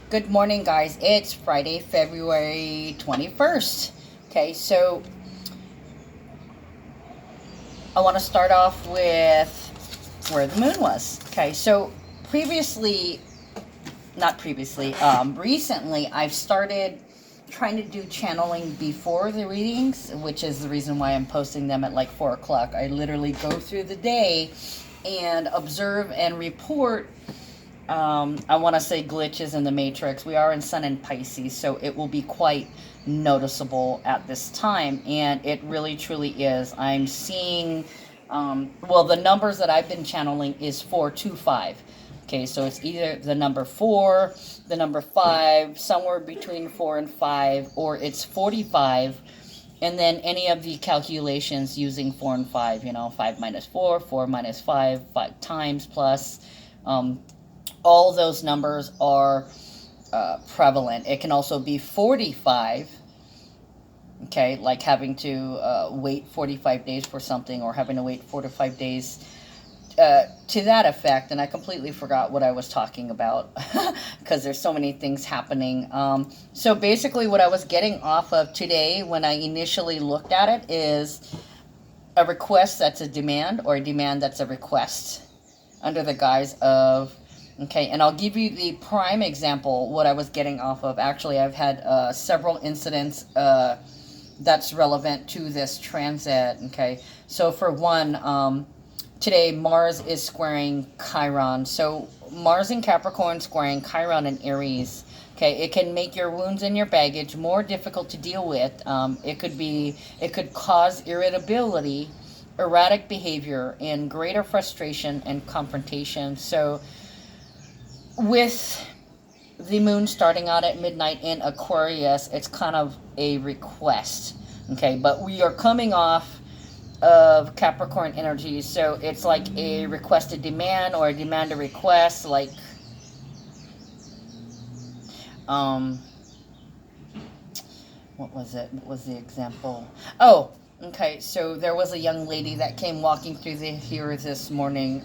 Good morning, guys. It's Friday, February 21st. Okay, so I want to start off with where the moon was. Okay, so previously, not previously, recently, I've started trying to do channeling before the readings, which is the reason why I'm posting them at like 4 o'clock. I literally go through the day and observe and report. I want to say glitches in the matrix. We are in Sun and Pisces, so it will be quite noticeable at this time, and it really truly is. I'm seeing, well, the numbers that I've been channeling is 425. Okay, so it's either the number 4, the number 5, somewhere between 4 and 5, or it's 45, and then any of the calculations using 4 and 5, 5 minus 4, 4 minus 5, 5 times plus. All those numbers are prevalent. It can also be 45, okay, like having to wait 45 days for something, or having to wait 4 to 5 days to that effect. And I completely forgot what I was talking about because there's so many things happening. So basically what I was getting off of today when I initially looked at it is a request that's a demand, or a demand that's a request, under the guise of, okay, and I'll give you the prime example, what I was getting off of. Actually, I've had several incidents that's relevant to this transit, okay? So for one, today Mars is squaring Chiron. So Mars in Capricorn squaring Chiron in Aries. Okay, it can make your wounds and your baggage more difficult to deal with. It could cause irritability, erratic behavior, and greater frustration and confrontation. So with the moon starting out at midnight in Aquarius, it's kind of a request, okay? But we are coming off of Capricorn energy, so it's like a requested demand, or a demand a request, like, what was it? What was the example? Oh, okay, so there was a young lady that came walking through here this morning.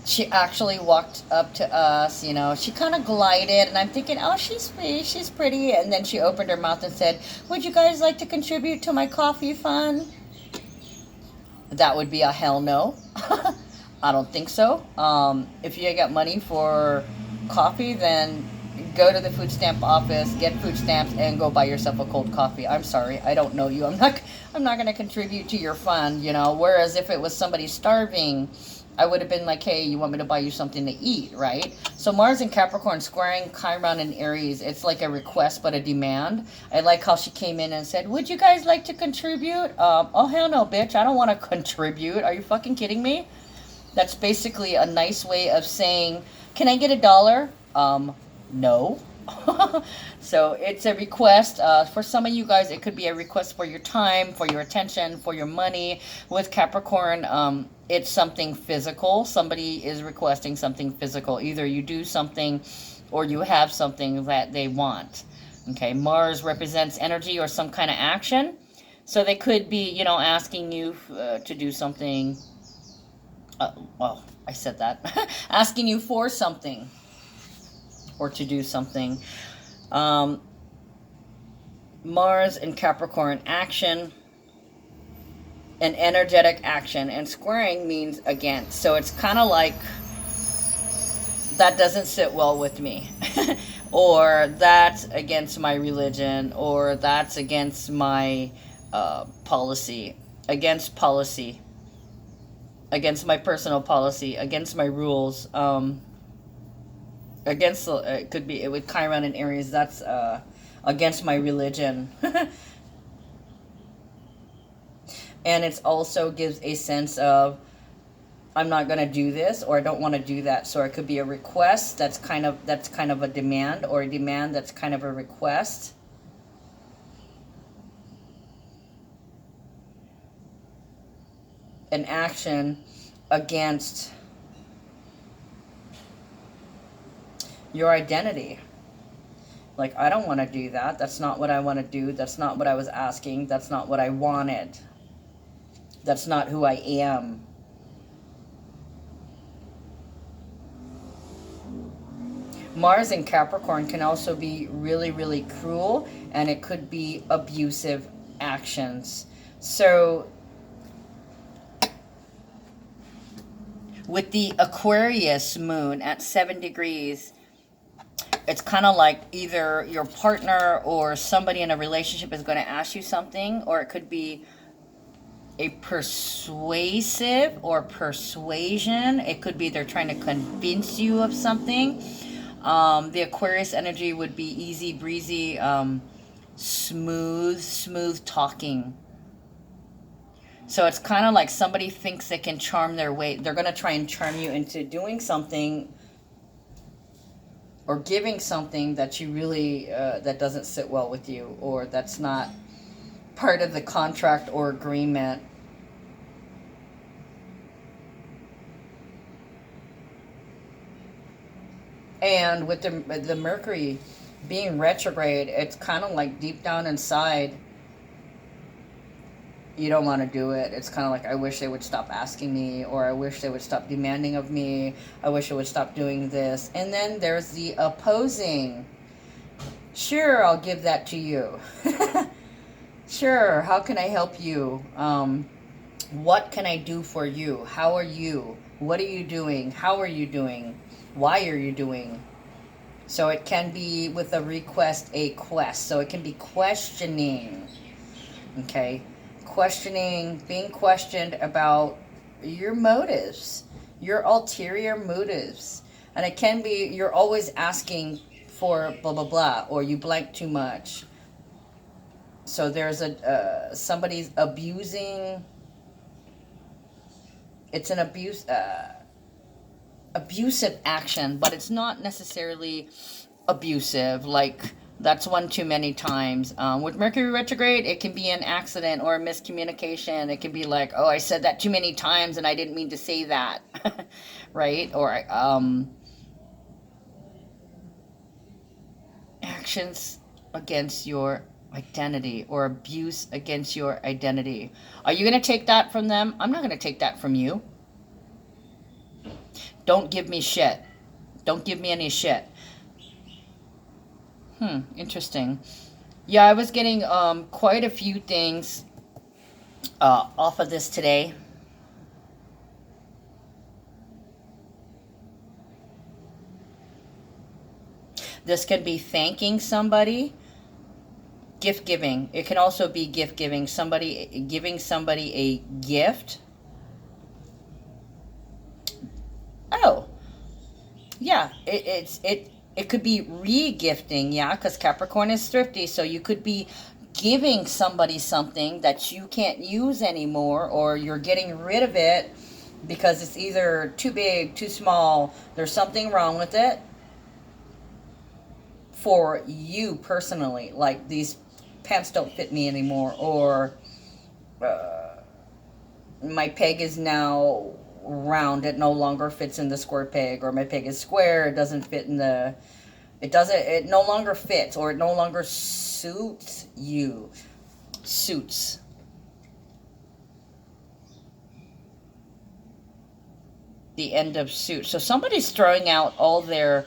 She actually walked up to us, she kind of glided, and I'm thinking, oh, she's pretty, and then she opened her mouth and said, would you guys like to contribute to my coffee fund? That would be a hell no. I don't think so. If you got money for coffee, then go to the food stamp office, get food stamps, and go buy yourself a cold coffee. I'm sorry, I don't know you. I'm not going to contribute to your fund, Whereas if it was somebody starving, I would have been like, hey, you want me to buy you something to eat, right? So Mars in Capricorn squaring Chiron in Aries, it's like a request but a demand. I like how she came in and said, would you guys like to contribute? Oh, hell no, bitch. I don't want to contribute. Are you fucking kidding me? That's basically a nice way of saying, can I get $1? No. So it's a request. For some of you guys, it could be a request for your time, for your attention, for your money. With Capricorn, it's something physical. Somebody is requesting something physical. Either you do something or you have something that they want. Okay, Mars represents energy or some kind of action. So they could be, asking you to do something. Well, I said that. Asking you for something, or to do something. Mars in Capricorn, action, an energetic action, and squaring means against. So it's kind of like, that doesn't sit well with me. Or that's against my religion, or that's against my policy, against my personal policy, against my rules, against, it could be, with Chiron and Aries, that's against my religion. And it also gives a sense of, I'm not going to do this, or I don't want to do that. So it could be a request that's kind of a demand, or a demand that's kind of a request. An action against your identity. Like, I don't want to do that. That's not what I want to do. That's not what I was asking. That's not what I wanted. That's not who I am. Mars in Capricorn can also be really, really cruel, and it could be abusive actions. So with the Aquarius moon at 7 degrees, it's kind of like either your partner or somebody in a relationship is going to ask you something, or it could be a persuasive or persuasion. It could be they're trying to convince you of something. The Aquarius energy would be easy breezy, smooth talking. So it's kind of like somebody thinks they can charm their way. They're going to try and charm you into doing something or giving something that you really, that doesn't sit well with you, or that's not part of the contract or agreement. And with the Mercury being retrograde, it's kind of like deep down inside, you don't want to do it. It's kind of like, I wish they would stop asking me, or I wish they would stop demanding of me. I wish I would stop doing this. And then there's the opposing. Sure, I'll give that to you. Sure, how can I help you? What can I do for you? How are you? What are you doing? How are you doing? Why are you doing? So it can be with a request, a quest. So it can be questioning. Okay? Questioning, being questioned about your motives, your ulterior motives. And it can be you're always asking for blah, blah, blah, or you blank too much. So there's somebody's abusing. It's an abusive action, but it's not necessarily abusive. Like, that's one too many times. With Mercury retrograde, it can be an accident or a miscommunication. It can be like, oh, I said that too many times and I didn't mean to say that, right? Or actions against your identity, or abuse against your identity. Are you going to take that from them? I'm not going to take that from you. Don't give me shit. Don't give me any shit. Interesting. Yeah, I was getting quite a few things off of this today. This can be thanking somebody. Gift giving. It can also be gift giving. Somebody giving somebody a gift. Oh, yeah. It could be re-gifting, yeah, because Capricorn is thrifty. So you could be giving somebody something that you can't use anymore, or you're getting rid of it because it's either too big, too small, there's something wrong with it for you personally. Like, these pants don't fit me anymore, or my peg is now round, it no longer fits in the square peg, or my peg is square, it doesn't fit in the, it no longer fits, or it no longer suits you. Suits. The end of suit. So somebody's throwing out all their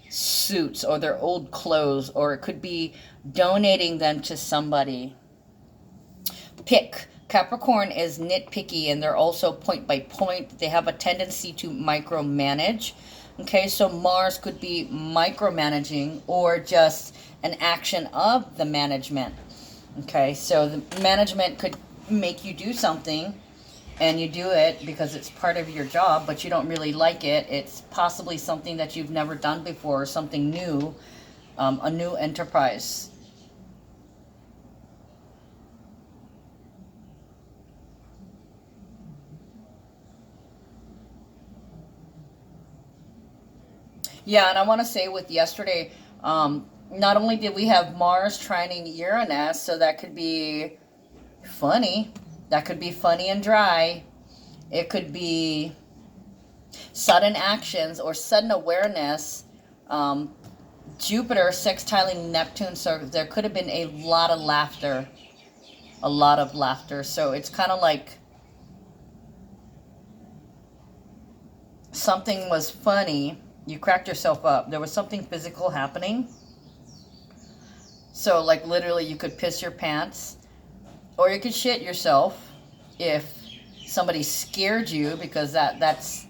suits or their old clothes, or it could be donating them to somebody. Pick. Capricorn is nitpicky, and they're also point by point. They have a tendency to micromanage. Okay, so Mars could be micromanaging, or just an action of the management. Okay, so the management could make you do something, and you do it because it's part of your job, but you don't really like it. It's possibly something that you've never done before, or something new, a new enterprise. Yeah, and I want to say with yesterday, not only did we have Mars trining Uranus, so that could be funny. That could be funny and dry. It could be sudden actions or sudden awareness. Jupiter sextiling Neptune, so there could have been a lot of laughter. A lot of laughter. So it's kind of like something was funny, You cracked yourself up. There was something physical happening. So, like, literally, you could piss your pants, or you could shit yourself if somebody scared you, because that's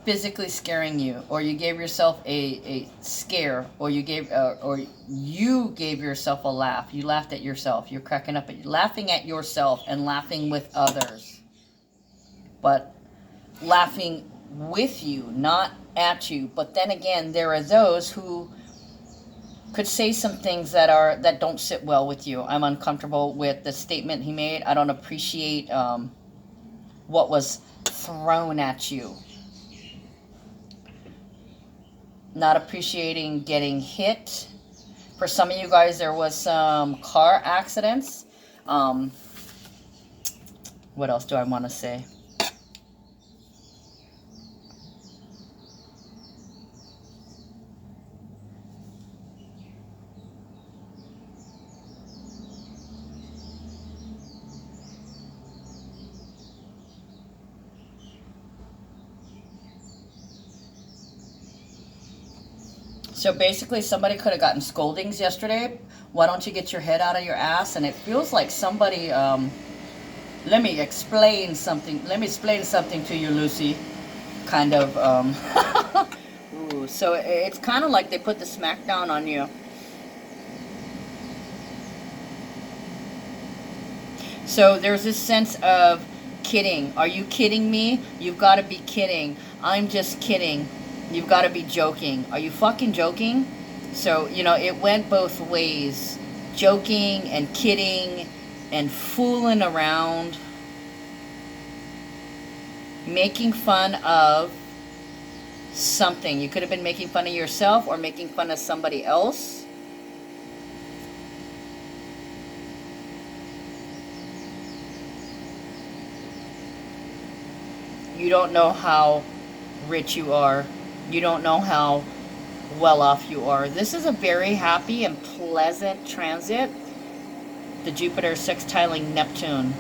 physically scaring you, or you gave yourself a scare, or you gave yourself a laugh. You laughed at yourself. You're cracking up, laughing at yourself and laughing with others, but laughing with you, not at you. But then again, there are those who could say some things that don't sit well with you. I'm uncomfortable with the statement he made. I don't appreciate what was thrown at you. Not appreciating getting hit. For some of you guys, there was some car accidents. What else do I want to say? So basically, somebody could have gotten scoldings yesterday. Why don't you get your head out of your ass? And it feels like somebody, let me explain something. Let me explain something to you, Lucy. Kind of, ooh, so it's kind of like they put the smack down on you. So there's this sense of kidding. Are you kidding me? You've got to be kidding. I'm just kidding. You've got to be joking. Are you fucking joking? So, you know, it went both ways. Joking and kidding and fooling around. Making fun of something. You could have been making fun of yourself or making fun of somebody else. You don't know how rich you are. You don't know how well off you are. This is a very happy and pleasant transit. The Jupiter sextiling Neptune.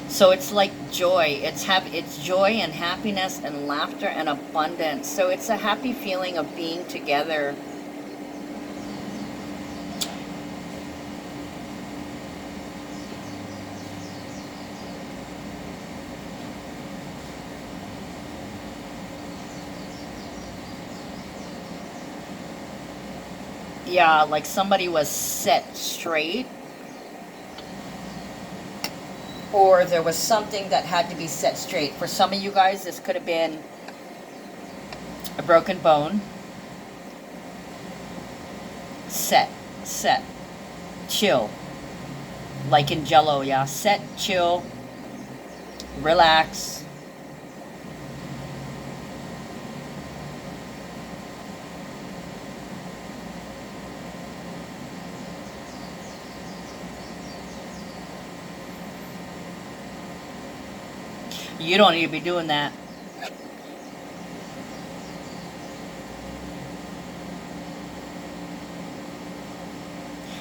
So it's like joy. It's joy and happiness and laughter and abundance. So it's a happy feeling of being together. Yeah, like somebody was set straight. Or there was something that had to be set straight. For some of you guys, this could have been a broken bone. Set, chill. Like in Jello, yeah. Set, chill, relax. You don't need to be doing that.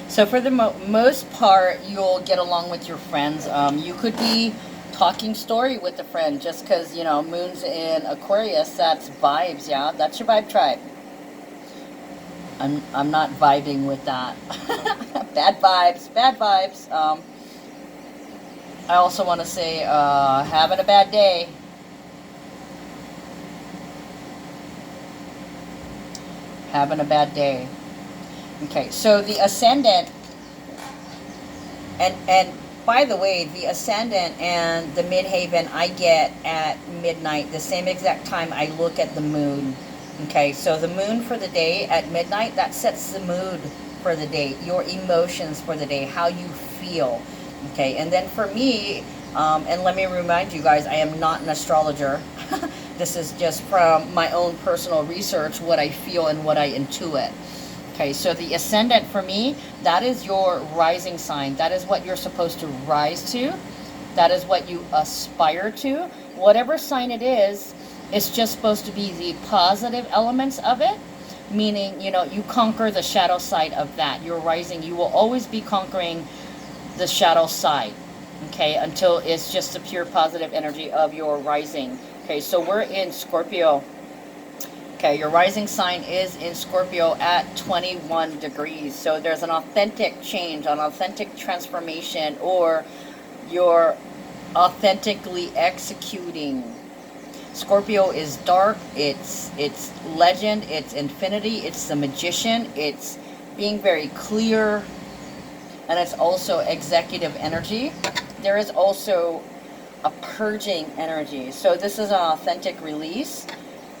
So for the most part, you'll get along with your friends. You could be talking story with a friend just because, you know, moon's in Aquarius. That's vibes, yeah? That's your vibe tribe. I'm not vibing with that. Bad vibes, bad vibes. I also want to say, having a bad day. Having a bad day. Okay, so the ascendant, and by the way, the ascendant and the midhaven I get at midnight, the same exact time I look at the moon. Okay, so the moon for the day at midnight, that sets the mood for the day, your emotions for the day, how you feel. Okay, and then for me, and let me remind you guys, I am not an astrologer. This is just from my own personal research, what I feel and what I intuit. Okay, so the ascendant for me, that is your rising sign. That is what you're supposed to rise to. That is what you aspire to. Whatever sign it is, it's just supposed to be the positive elements of it. Meaning, you know, you conquer the shadow side of that. You're rising. You will always be conquering the shadow side, okay, until it's just the pure positive energy of your rising. Okay, so we're in Scorpio. Okay, your rising sign is in Scorpio at 21 degrees. So there's an authentic change, an authentic transformation, or you're authentically executing. Scorpio is dark, it's legend, it's infinity, it's the magician, it's being very clear, and it's also executive energy. There is also a purging energy. So this is an authentic release.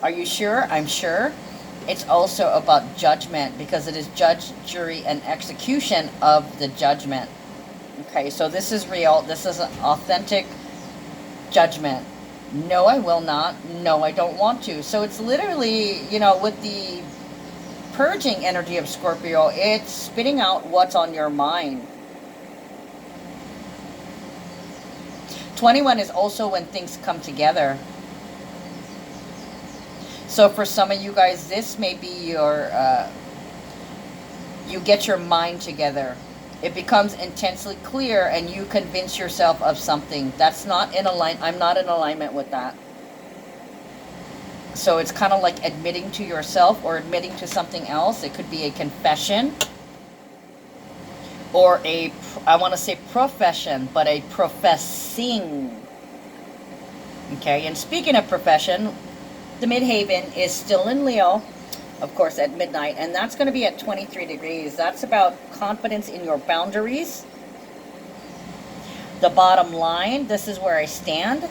Are you sure? I'm sure. It's also about judgment, because it is judge, jury, and execution of the judgment. Okay, so this is real. This is an authentic judgment. No, I will not. No, I don't want to. So it's literally, you know, with the purging energy of Scorpio, it's spitting out what's on your mind. 21 is also when things come together. So for some of you guys, this may be your, you get your mind together. It becomes intensely clear and you convince yourself of something. That's not in alignment. I'm not in alignment with that. So it's kind of like admitting to yourself or admitting to something else. It could be a confession or a, I want to say profession, but a professing. Okay, and speaking of profession, the midhaven is still in Leo, of course, at midnight, and that's going to be at 23 degrees. That's about confidence in your boundaries. The bottom line, this is where I stand,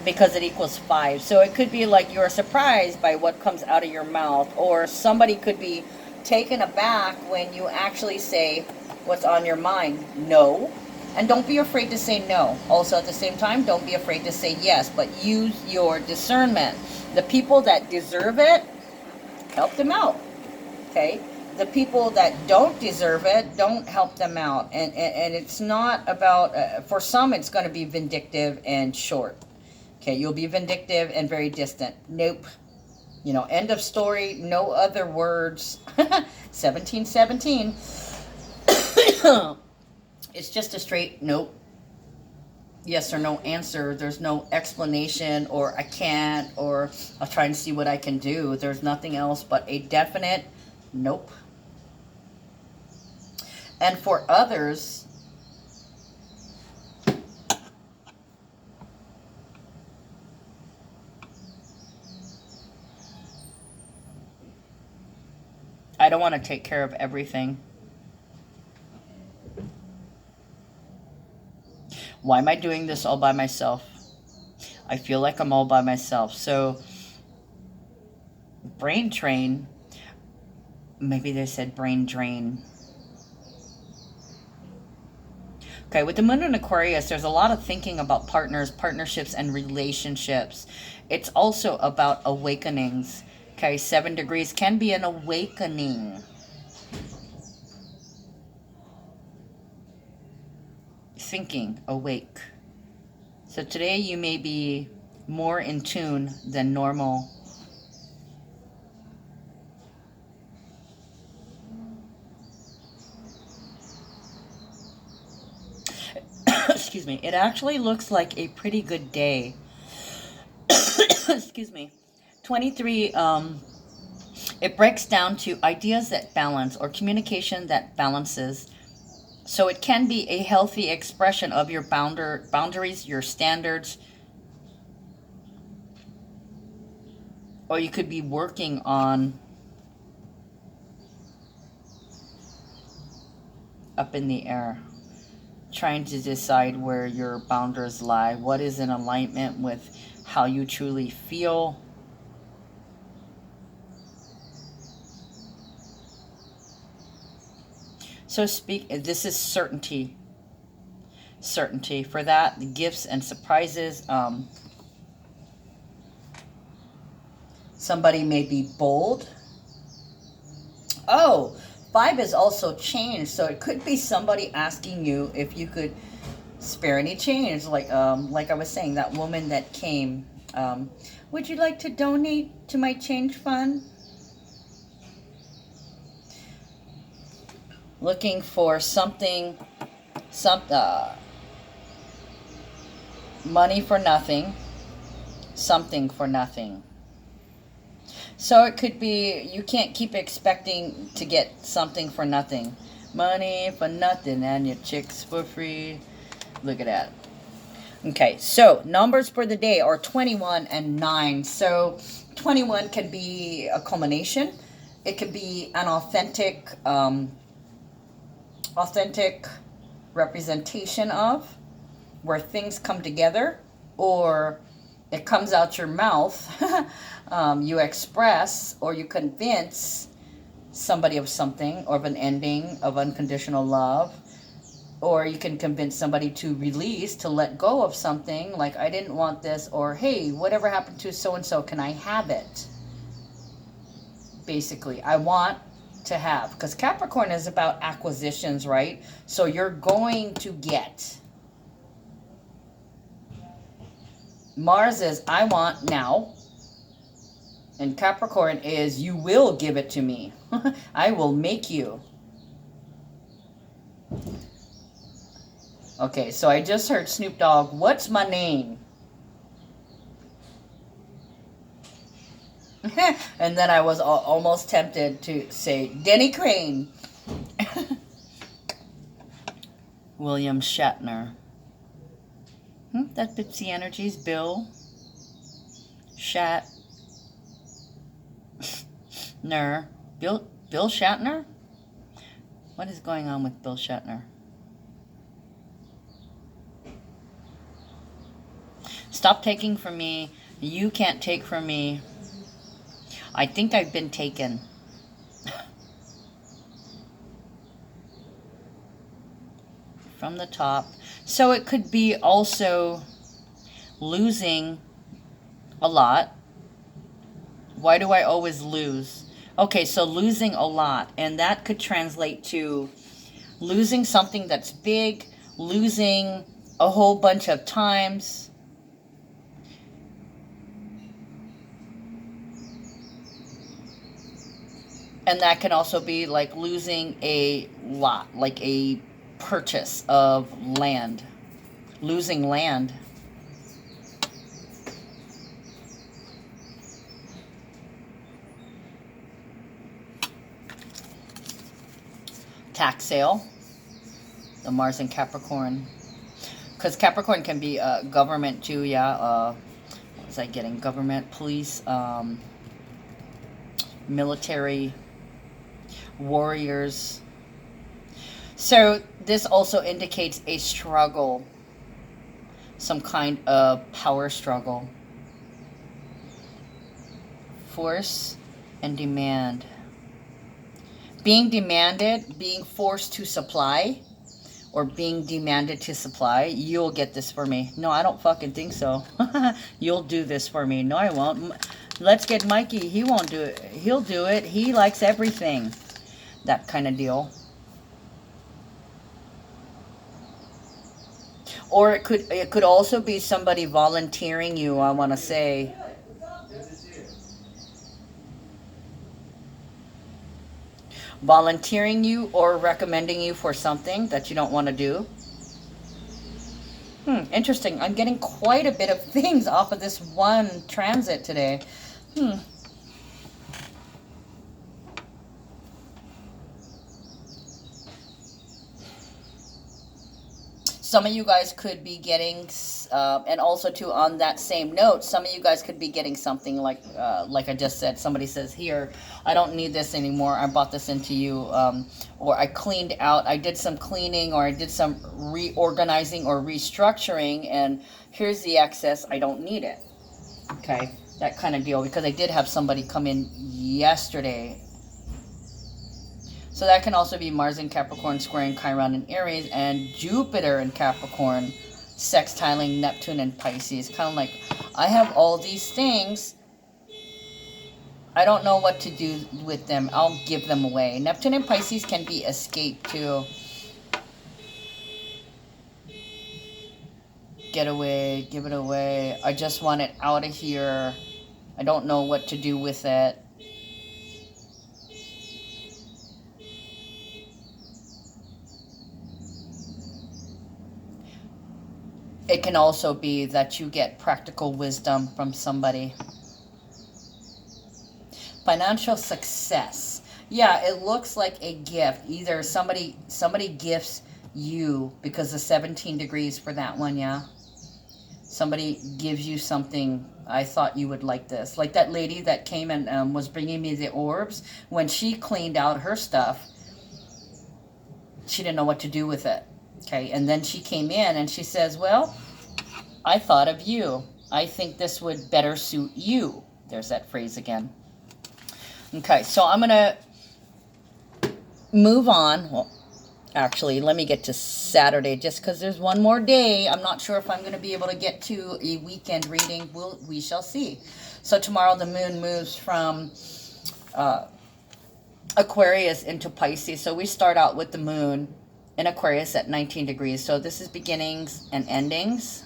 because it equals 5. So it could be like you're surprised by what comes out of your mouth, or somebody could be taken aback when you actually say what's on your mind. No. And don't be afraid to say no. Also at the same time, don't be afraid to say yes, but use your discernment. The people that deserve it, help them out. Okay? The people that don't deserve it, don't help them out. And it's not about, for some it's going to be vindictive and short. Okay, you'll be vindictive and very distant. Nope. You know, end of story, no other words. 1717. It's just a straight nope, yes or no answer. There's no explanation or I can't, or I'll try and see what I can do. There's nothing else but a definite nope. And for others, I don't want to take care of everything. Why am I doing this all by myself? I feel like I'm all by myself. So, brain train, maybe they said brain drain. Okay, with the moon in Aquarius, there's a lot of thinking about partners, partnerships, and relationships. It's also about awakenings. Okay, 7 degrees can be an awakening. Thinking, awake. So today you may be more in tune than normal. Excuse me. It actually looks like a pretty good day. Excuse me. 23, it breaks down to ideas that balance, or communication that balances. So it can be a healthy expression of your boundaries, your standards. Or you could be working on up in the air, trying to decide where your boundaries lie, what is in alignment with how you truly feel. So this is certainty. Certainty. For that, the gifts and surprises. Somebody may be bold. Oh, 5 is also change. So it could be somebody asking you if you could spare any change. Like I was saying, that woman that came. Would you like to donate to my change fund? Looking for something, money for nothing, something for nothing. So it could be you can't keep expecting to get something for nothing. Money for nothing and your chicks for free. Look at that. Okay, so numbers for the day are 21 and 9. So 21 can be a culmination. It could be an authentic representation of where things come together, or it comes out your mouth. You express or you convince somebody of something, or of an ending of unconditional love, or you can convince somebody to release, to let go of something, like I didn't want this, or hey, whatever happened to so and so, can I have it? Basically, I want to have, because Capricorn is about acquisitions, right? So you're going to get. Mars is I want now, and Capricorn is you will give it to me. I will make you. Okay, so I just heard Snoop Dogg, what's my name? And then I was almost tempted to say Denny Crane. William Shatner. That fits the energies. Bill Shatner. Bill Shatner? What is going on with Bill Shatner? Stop taking from me. You can't take from me. I think I've been taken. From the top. So it could be also losing a lot. Why do I always lose? Okay, so losing a lot. And that could translate to losing something that's big, losing a whole bunch of times. And that can also be like losing a lot, like a purchase of land. Losing land. Tax sale. The Mars and Capricorn. Because Capricorn can be government too, yeah. What was I getting? Government, police, military, warriors. So this also indicates a struggle, some kind of power struggle. Force and demand. Being demanded, being forced to supply, or being demanded to supply. You'll get this for me. No, I don't fucking think so. You'll do this for me. No, I won't. Let's get Mikey. He won't do it. He'll do it. He likes everything. That kind of deal. Or it could also be somebody volunteering you, I want to say. Volunteering you or recommending you for something that you don't want to do. Interesting. I'm getting quite a bit of things off of this one transit today. Some of you guys could be getting, and also too on that same note, some of you guys could be getting something like I just said. Somebody says, here, I don't need this anymore. I bought this into you, or I cleaned out. I did some cleaning, or I did some reorganizing or restructuring, and here's the excess. I don't need it. Okay, that kind of deal. Because I did have somebody come in yesterday. So that can also be Mars in Capricorn squaring Chiron in Aries, and Jupiter in Capricorn sextiling Neptune in Pisces. Kind of like, I have all these things. I don't know what to do with them. I'll give them away. Neptune in Pisces can be escape too. Get away, give it away. I just want it out of here. I don't know what to do with it. It can also be that you get practical wisdom from somebody. Financial success. Yeah, it looks like a gift. Either somebody gifts you, because the 17 degrees for that one, yeah. Somebody gives you something. I thought you would like this. Like that lady that came and was bringing me the orbs. When she cleaned out her stuff, she didn't know what to do with it. Okay, and then she came in and she says, well, I thought of you. I think this would better suit you. There's that phrase again. Okay, so I'm going to move on. Well, actually, let me get to Saturday just because there's one more day. I'm not sure if I'm going to be able to get to a weekend reading. We shall see. So tomorrow the moon moves from Aquarius into Pisces. So we start out with the moon in Aquarius at 19 degrees. So this is beginnings and endings.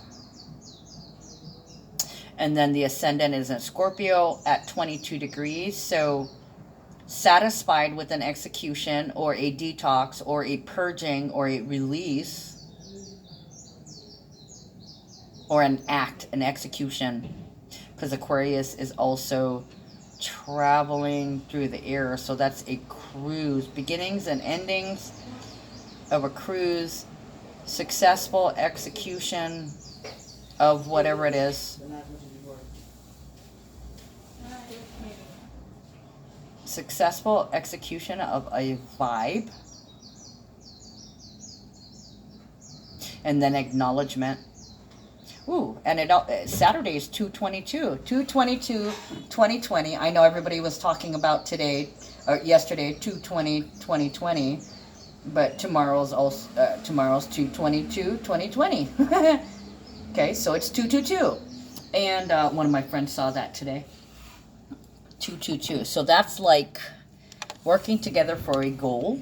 And then the ascendant is in Scorpio at 22 degrees. So satisfied with an execution or a detox or a purging or a release or an act, an execution. Because Aquarius is also traveling through the air. So that's a cruise. Beginnings and endings of a cruise. Successful execution of whatever it is. Successful execution of a vibe. And then acknowledgement. Ooh, and Saturday is 2/22. 2/22/2020. I know everybody was talking about today, or yesterday, 2/20/2020. But tomorrow's 2/22/2020. Okay, so it's 222. And one of my friends saw that today. 222. So that's like working together for a goal.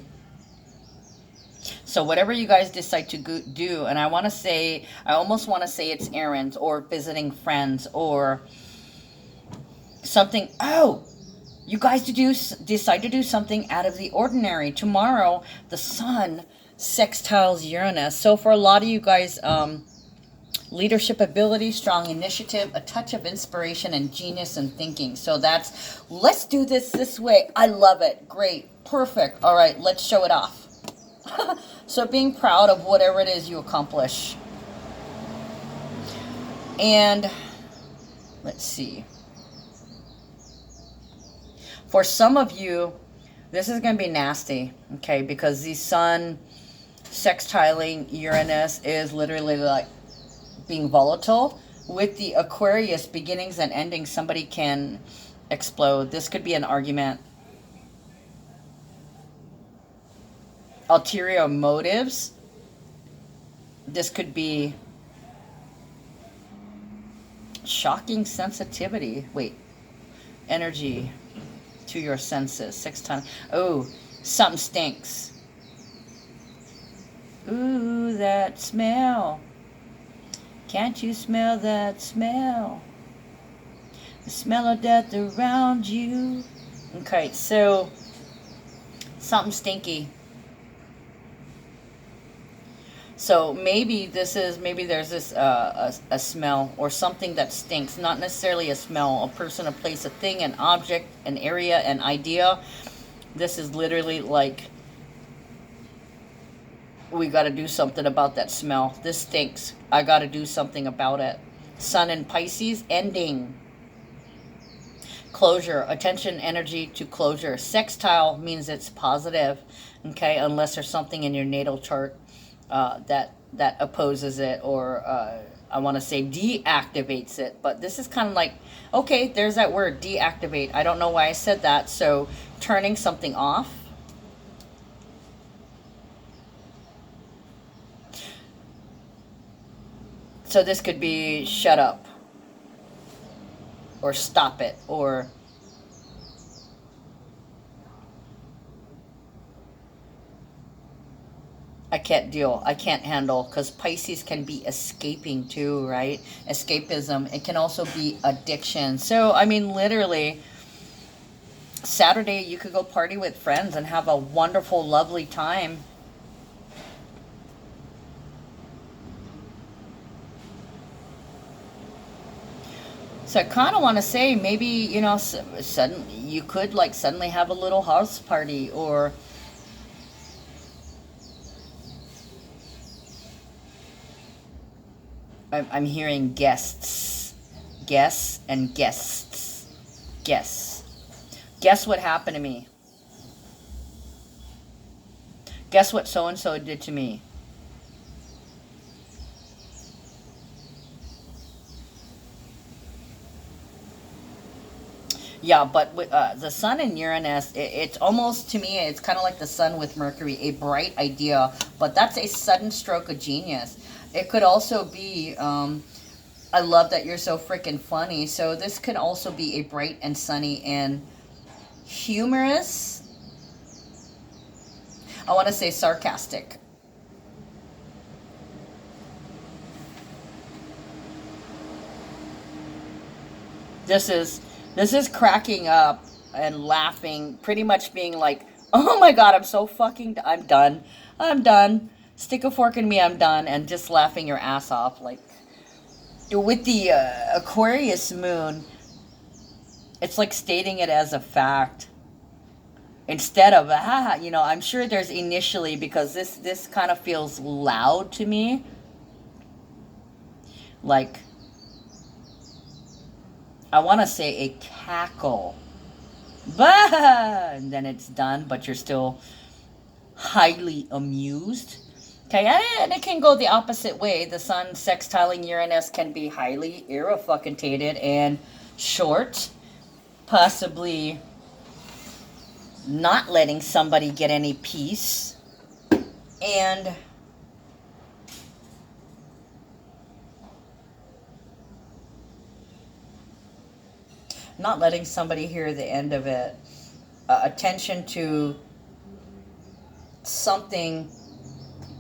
So whatever you guys decide to do, and I almost want to say it's errands or visiting friends or something. Oh, you guys decide to do something out of the ordinary. Tomorrow, the sun sextiles Uranus. So for a lot of you guys, leadership ability, strong initiative, a touch of inspiration, and genius in thinking. So that's, let's do this way. I love it. Great. Perfect. All right, let's show it off. So being proud of whatever it is you accomplish. And let's see. For some of you, this is going to be nasty, okay? Because the sun sextiling Uranus is literally like being volatile. With the Aquarius beginnings and endings, somebody can explode. This could be an argument. Ulterior motives. This could be shocking sensitivity. Wait. Energy to your senses. 6 times. Oh, something stinks. Ooh, that smell. Can't you smell that smell? The smell of death around you. Okay, so something stinky. So maybe there's this a smell or something that stinks. Not necessarily a smell, a person, a place, a thing, an object, an area, an idea. This is literally like, we got to do something about that smell. This stinks. I got to do something about it. Sun in Pisces, ending. Closure, attention, energy to closure. Sextile means it's positive, okay, unless there's something in your natal chart that opposes it, or I want to say deactivates it. But this is kind of like, okay, there's that word, deactivate. I don't know why I said that. So turning something off. So this could be shut up, or stop it, or I can't deal, I can't handle, because Pisces can be escaping too, right? Escapism. It can also be addiction. So, I mean, literally, Saturday you could go party with friends and have a wonderful, lovely time. So I kind of want to say maybe, you know, suddenly you could like suddenly have a little house party, or I'm hearing guests. Guests and guests. Guess. Guess what happened to me. Guess what so-and-so did to me. Yeah, but with, the sun and Uranus, it's almost, to me, it's kind of like the sun with Mercury, a bright idea, but that's a sudden stroke of genius. It could also be, I love that you're so freaking funny. So this could also be a bright and sunny and humorous. I want to say sarcastic. This is cracking up and laughing, pretty much being like, "Oh my god, I'm so fucking I'm done. I'm done. Stick a fork in me, I'm done." And just laughing your ass off like with the Aquarius moon, it's like stating it as a fact instead of you know, I'm sure there's initially, because this kind of feels loud to me, like I want to say a cackle, bah, and then it's done, but you're still highly amused. Okay, and it can go the opposite way. The sun sextiling Uranus can be highly irrefuctated and short, possibly not letting somebody get any peace, and not letting somebody hear the end of it. Attention to something.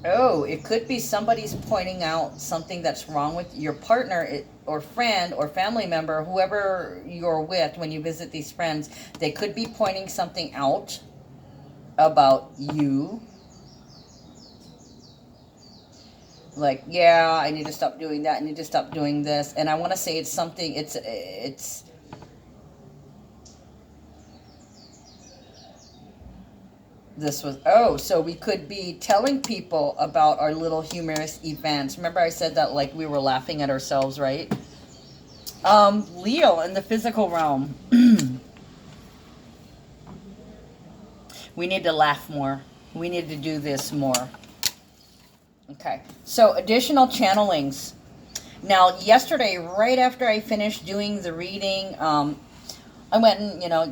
Oh, it could be somebody's pointing out something that's wrong with your partner or friend or family member, whoever you're with when you visit these friends. They could be pointing something out about you. Like, yeah, I need to stop doing that. I need to stop doing this. And I want to say it's something, it's this was, oh, so we could be telling people about our little humorous events. Remember I said that like we were laughing at ourselves, right? Leo, in the physical realm, we need to laugh more. We need to do this more. Okay, so additional channelings. Now, yesterday, right after I finished doing the reading, I went and, you know,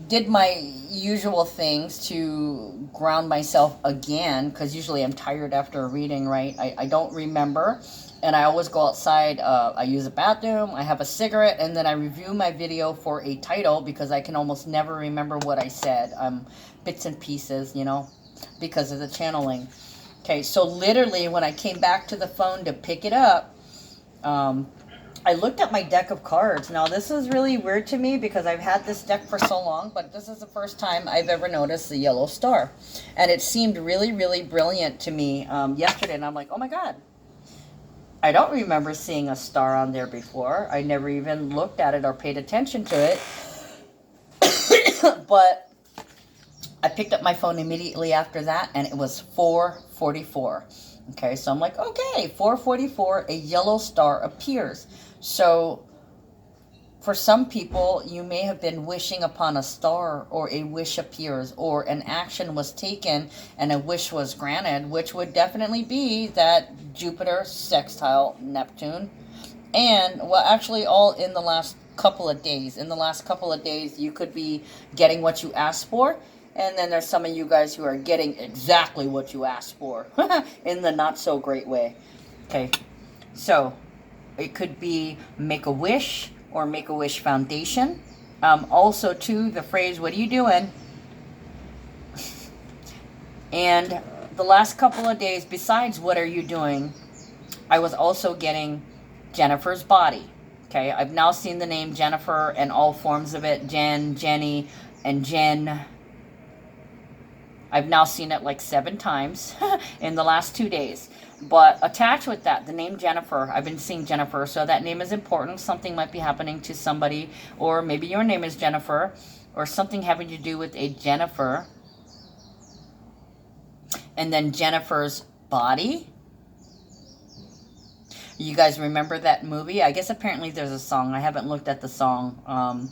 did my usual things to ground myself again, because usually I'm tired after a reading, right? I don't remember, and I always go outside. I use a bathroom, I have a cigarette, and then I review my video for a title, because I can almost never remember what I said. Bits and pieces, you know, because of the channeling. Okay, so literally when I came back to the phone to pick it up, I looked at my deck of cards. Now, this is really weird to me because I've had this deck for so long, but this is the first time I've ever noticed the yellow star. And it seemed really, really brilliant to me yesterday. And I'm like, oh my God, I don't remember seeing a star on there before. I never even looked at it or paid attention to it. But I picked up my phone immediately after that, and it was 4:44. Okay, so I'm like, okay, 4:44, a yellow star appears. So for some people, you may have been wishing upon a star, or a wish appears, or an action was taken and a wish was granted, which would definitely be that Jupiter sextile Neptune. And, well, actually all in the last couple of days. In the last couple of days, you could be getting what you asked for. And then there's some of you guys who are getting exactly what you asked for in the not so great way. Okay, so it could be Make-A-Wish or Make-A-Wish Foundation. Also, too, the phrase, what are you doing? And the last couple of days, besides what are you doing, I was also getting Jennifer's body. Okay, I've now seen the name Jennifer and all forms of it. Jen, Jenny, and Jen. I've now seen it like 7 times in the last 2 days. But attached with that, the name Jennifer, I've been seeing Jennifer, so that name is important. Something might be happening to somebody, or maybe your name is Jennifer, or something having to do with a Jennifer. And then Jennifer's body. You guys remember that movie? I guess apparently there's a song. I haven't looked at the song.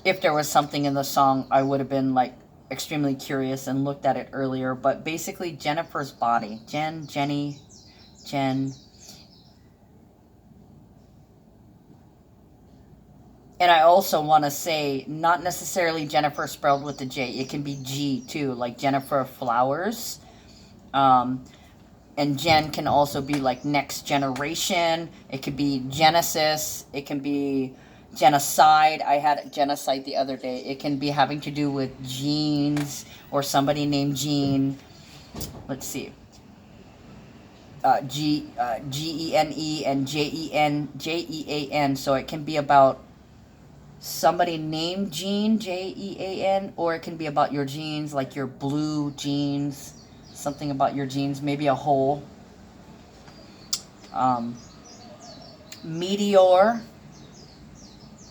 If there was something in the song, I would have been like extremely curious and looked at it earlier. But basically Jennifer's body. Jenny. And I also want to say, not necessarily Jennifer spelled with the J. It can be G too, like Jennifer Flowers. And Jen can also be like next generation. It could be Genesis. It can be genocide. I had genocide the other day. It can be having to do with genes or somebody named Gene. Let's see. Gene and Jean. So it can be about somebody named Jean, Jean, or it can be about your genes, like your blue genes, something about your genes, maybe a hole. Meteor,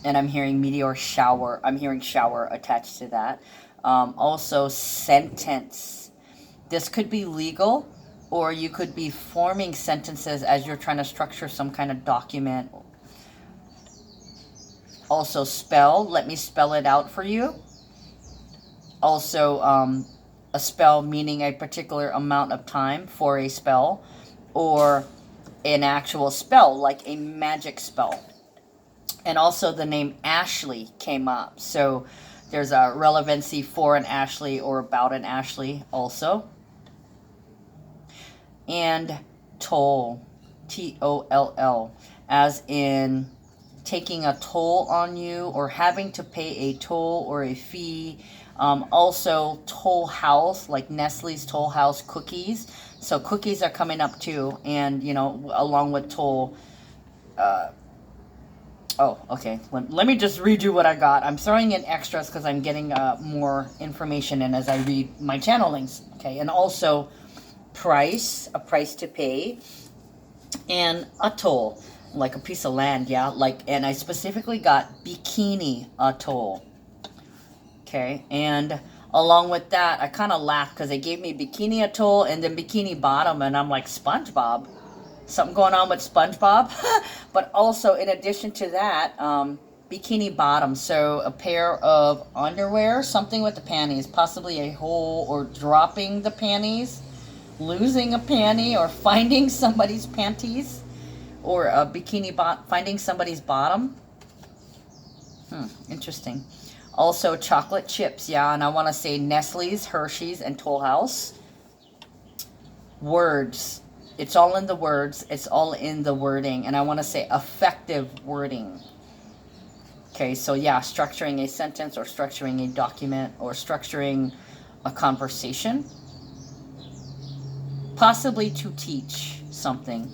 and I'm hearing meteor shower. I'm hearing shower attached to that. Also sentence. This could be legal, or you could be forming sentences as you're trying to structure some kind of document. Also spell. Let me spell it out for you. Also, a spell meaning a particular amount of time for a spell, or an actual spell, like a magic spell. And also the name Ashley came up. So there's a relevancy for an Ashley or about an Ashley also. And toll, T-O-L-L, as in taking a toll on you or having to pay a toll or a fee. Also Toll House, like Nestle's Toll House cookies. So cookies are coming up too, and you know, along with toll. Oh, okay. Let me just redo what I got. I'm throwing in extras because I'm getting more information in as I read my channel links. Okay, and also price, a price to pay, and a toll, like a piece of land, yeah. Like, and I specifically got bikini atoll. Okay, and along with that, I kind of laughed because they gave me bikini atoll and then bikini bottom, and I'm like, SpongeBob? Something going on with SpongeBob? But also, in addition to that, bikini bottom, so a pair of underwear, something with the panties, possibly a hole or dropping the panties, losing a panty, or finding somebody's panties, or a bikini finding somebody's bottom. Interesting. Also chocolate chips, yeah, and I want to say Nestle's, Hershey's, and Toll House. Words. It's all in the words. It's all in the wording. And I want to say effective wording. Okay, so yeah, structuring a sentence or structuring a document or structuring a conversation. Possibly to teach something.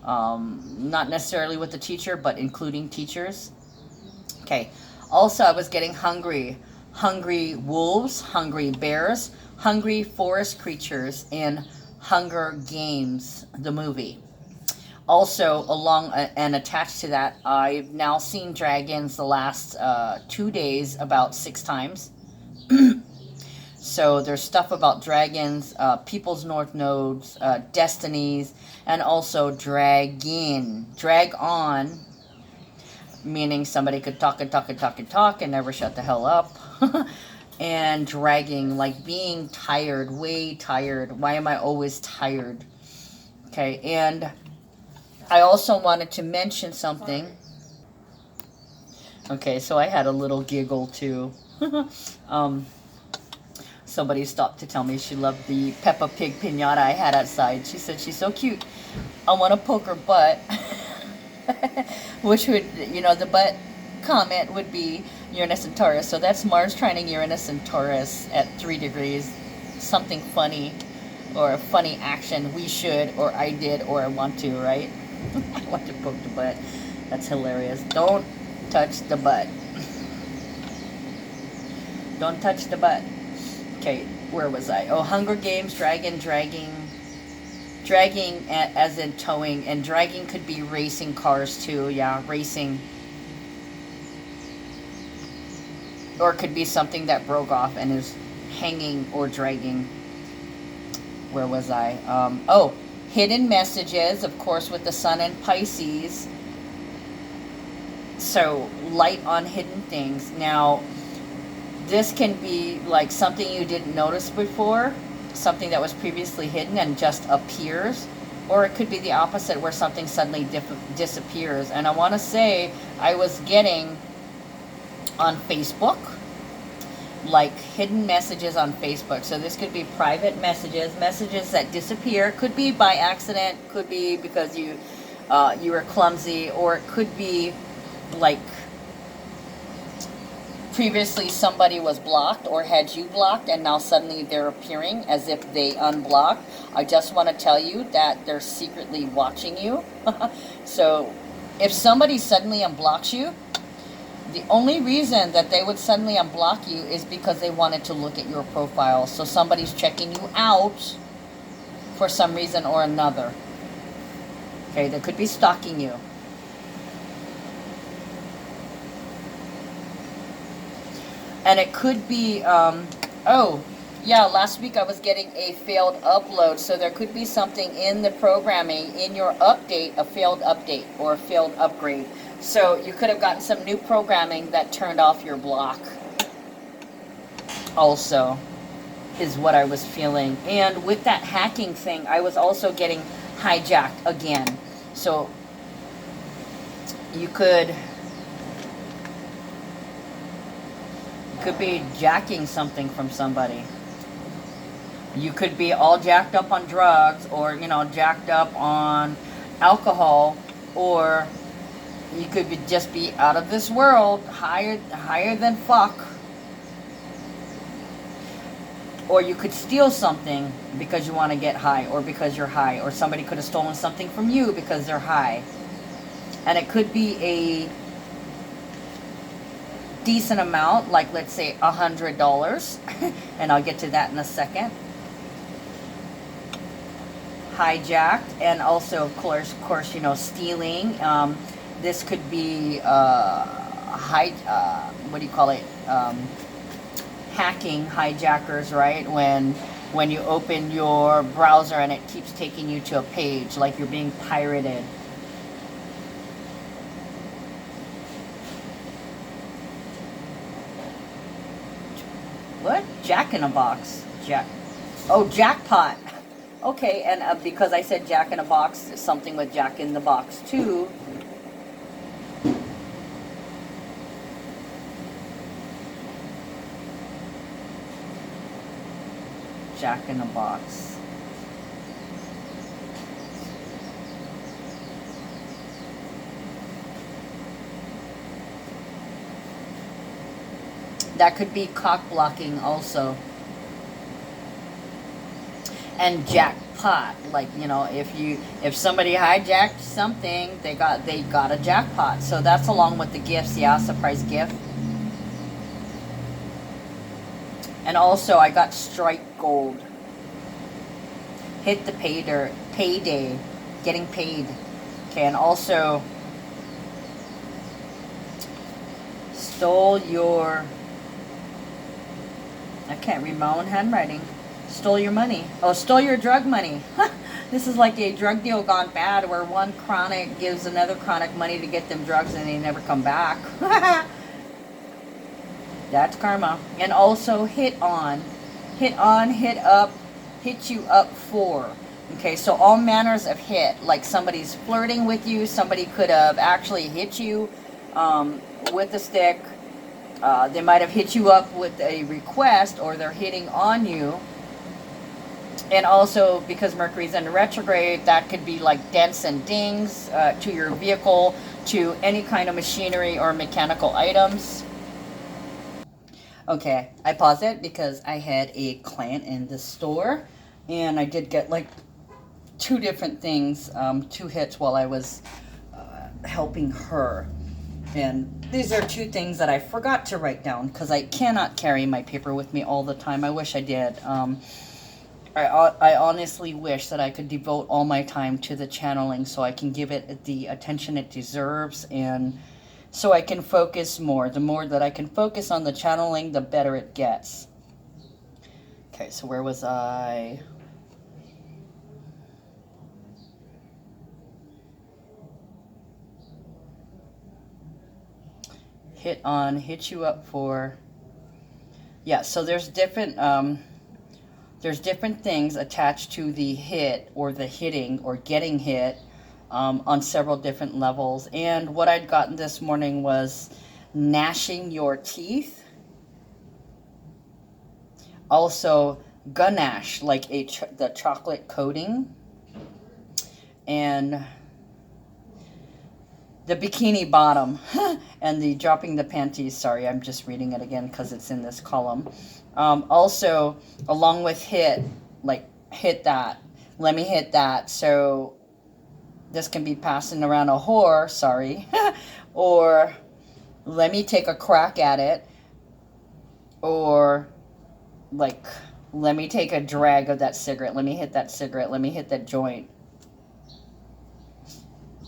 Not necessarily with the teacher, but including teachers. Okay. Also, I was getting hungry. Hungry wolves, hungry bears, hungry forest creatures in Hunger Games, the movie. Also, along and attached to that, I've now seen dragons the last 2 days about 6 times. So there's stuff about dragons, people's north nodes, destinies, and also dragon. Drag on, meaning somebody could talk and talk and talk and talk and never shut the hell up. And dragging, like being tired, way tired. Why am I always tired? Okay, and I also wanted to mention something. Okay, so I had a little giggle too. Somebody stopped to tell me she loved the Peppa Pig piñata I had outside. She said she's so cute. I want to poke her butt. Which would, you know, the butt comment would be Uranus and Taurus. So that's Mars trining Uranus and Taurus at 3 degrees. Something funny or a funny action we should, or I did, or I want to, right? I want to poke the butt. That's hilarious. Don't touch the butt. Don't touch the butt. Okay, where was I? Oh, Hunger Games, dragging, as in towing, and dragging could be racing cars too. Yeah, racing. Or it could be something that broke off and is hanging or dragging. Where was I? Oh, hidden messages, of course, with the sun in Pisces. So, light on hidden things. Now, this can be like something you didn't notice before, something that was previously hidden and just appears. Or it could be the opposite, where something suddenly disappears. And I want to say, I was getting on Facebook, like hidden messages on Facebook. So this could be private messages, messages that disappear. Could be by accident, could be because you were clumsy, or it could be like previously somebody was blocked or had you blocked, and now suddenly they're appearing as if they unblocked. I just want to tell you that they're secretly watching you. So if somebody suddenly unblocks you, the only reason that they would suddenly unblock you is because they wanted to look at your profile. So somebody's checking you out for some reason or another. Okay, they could be stalking you. And it could be, oh, yeah, last week I was getting a failed upload. So there could be something in the programming, in your update, a failed update or a failed upgrade. So you could have gotten some new programming that turned off your block. Also, is what I was feeling. And with that hacking thing, I was also getting hijacked again. So you could be jacking something from somebody. You could be all jacked up on drugs, or, you know, jacked up on alcohol, or you could just be out of this world, higher than fuck. Or you could steal something because you want to get high, or because you're high, or somebody could have stolen something from you because they're high. And it could be a decent amount, like let's say $100, and I'll get to that in a second. Hijacked, and also of course, you know, stealing. This could be what do you call it? Hacking, hijackers, right? When you open your browser and it keeps taking you to a page, like you're being pirated. What? Jack in a box. Oh, jackpot. Okay, and because I said Jack in a box, something with Jack in the Box too. Jack in a Box. That could be cock blocking also. And jackpot, like, you know, if somebody hijacked something, they got a jackpot. So that's along with the gifts, yeah, surprise gift. And also I got strike gold. Hit the payday, getting paid. Okay, and also stole your, I can't read my own handwriting. Stole your money. Oh, stole your drug money. This is like a drug deal gone bad, where one chronic gives another chronic money to get them drugs and they never come back. That's karma. And also hit on, hit up, hit you up for. Okay, so all manners of hit, like somebody's flirting with you, somebody could have actually hit you with a stick. They might have hit you up with a request, or they're hitting on you. And also, because Mercury's in retrograde, that could be like dents and dings to your vehicle, to any kind of machinery or mechanical items. Okay, I paused it because I had a client in the store, and I did get like two different things, two hits while I was helping her. And These are two things that I forgot to write down because I cannot carry my paper with me all the time. I wish I did. I honestly wish that I could devote all my time to the channeling so I can give it the attention it deserves, and so I can focus more. The more that I can focus on the channeling, the better it gets. Okay, so where was I? Hit you up for, yeah, so there's different things attached to the hit or the hitting or getting hit on several different levels. And what I'd gotten this morning was gnashing your teeth. Also ganache, like the chocolate coating. And the bikini bottom and the dropping the panties. Sorry, I'm just reading it again because it's in this column. Also, along with hit, like hit that. Let me hit that. So this can be passing around a whore, sorry. Or let me take a crack at it. Or like, let me take a drag of that cigarette. Let me hit that cigarette. Let me hit that joint.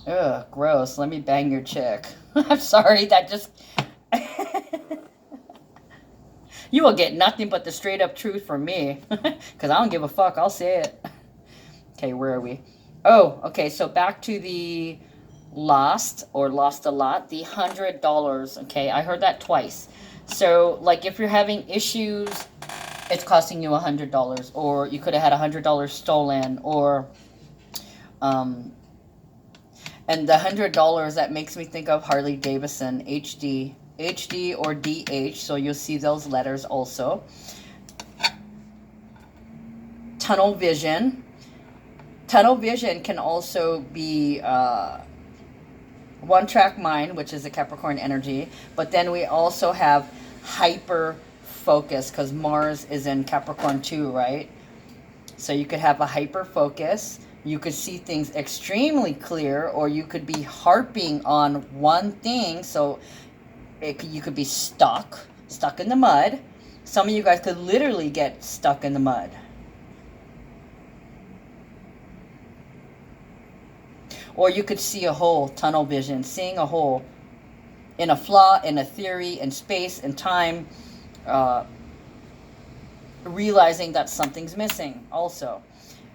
Ugh, gross. Let me bang your chick. I'm sorry, that just... You will get nothing but the straight up truth from me. Because I don't give a fuck. I'll say it. Okay, where are we? Oh, okay, so back to the lost a lot. The $100. Okay, I heard that twice. So, like, if you're having issues, it's costing you $100. Or you could have had $100 stolen. Or... And the $100, that makes me think of Harley Davidson, HD or DH, so you'll see those letters also. Tunnel vision. Tunnel vision can also be one-track mind, which is the Capricorn energy, but then we also have hyper focus, because Mars is in Capricorn too, right? So you could have a hyper focus. You could see things extremely clear, or you could be harping on one thing. So you could be stuck in the mud. Some of you guys could literally get stuck in the mud. Or you could see a hole, tunnel vision, seeing a hole in a flaw, in a theory, in space, in time, realizing that something's missing also.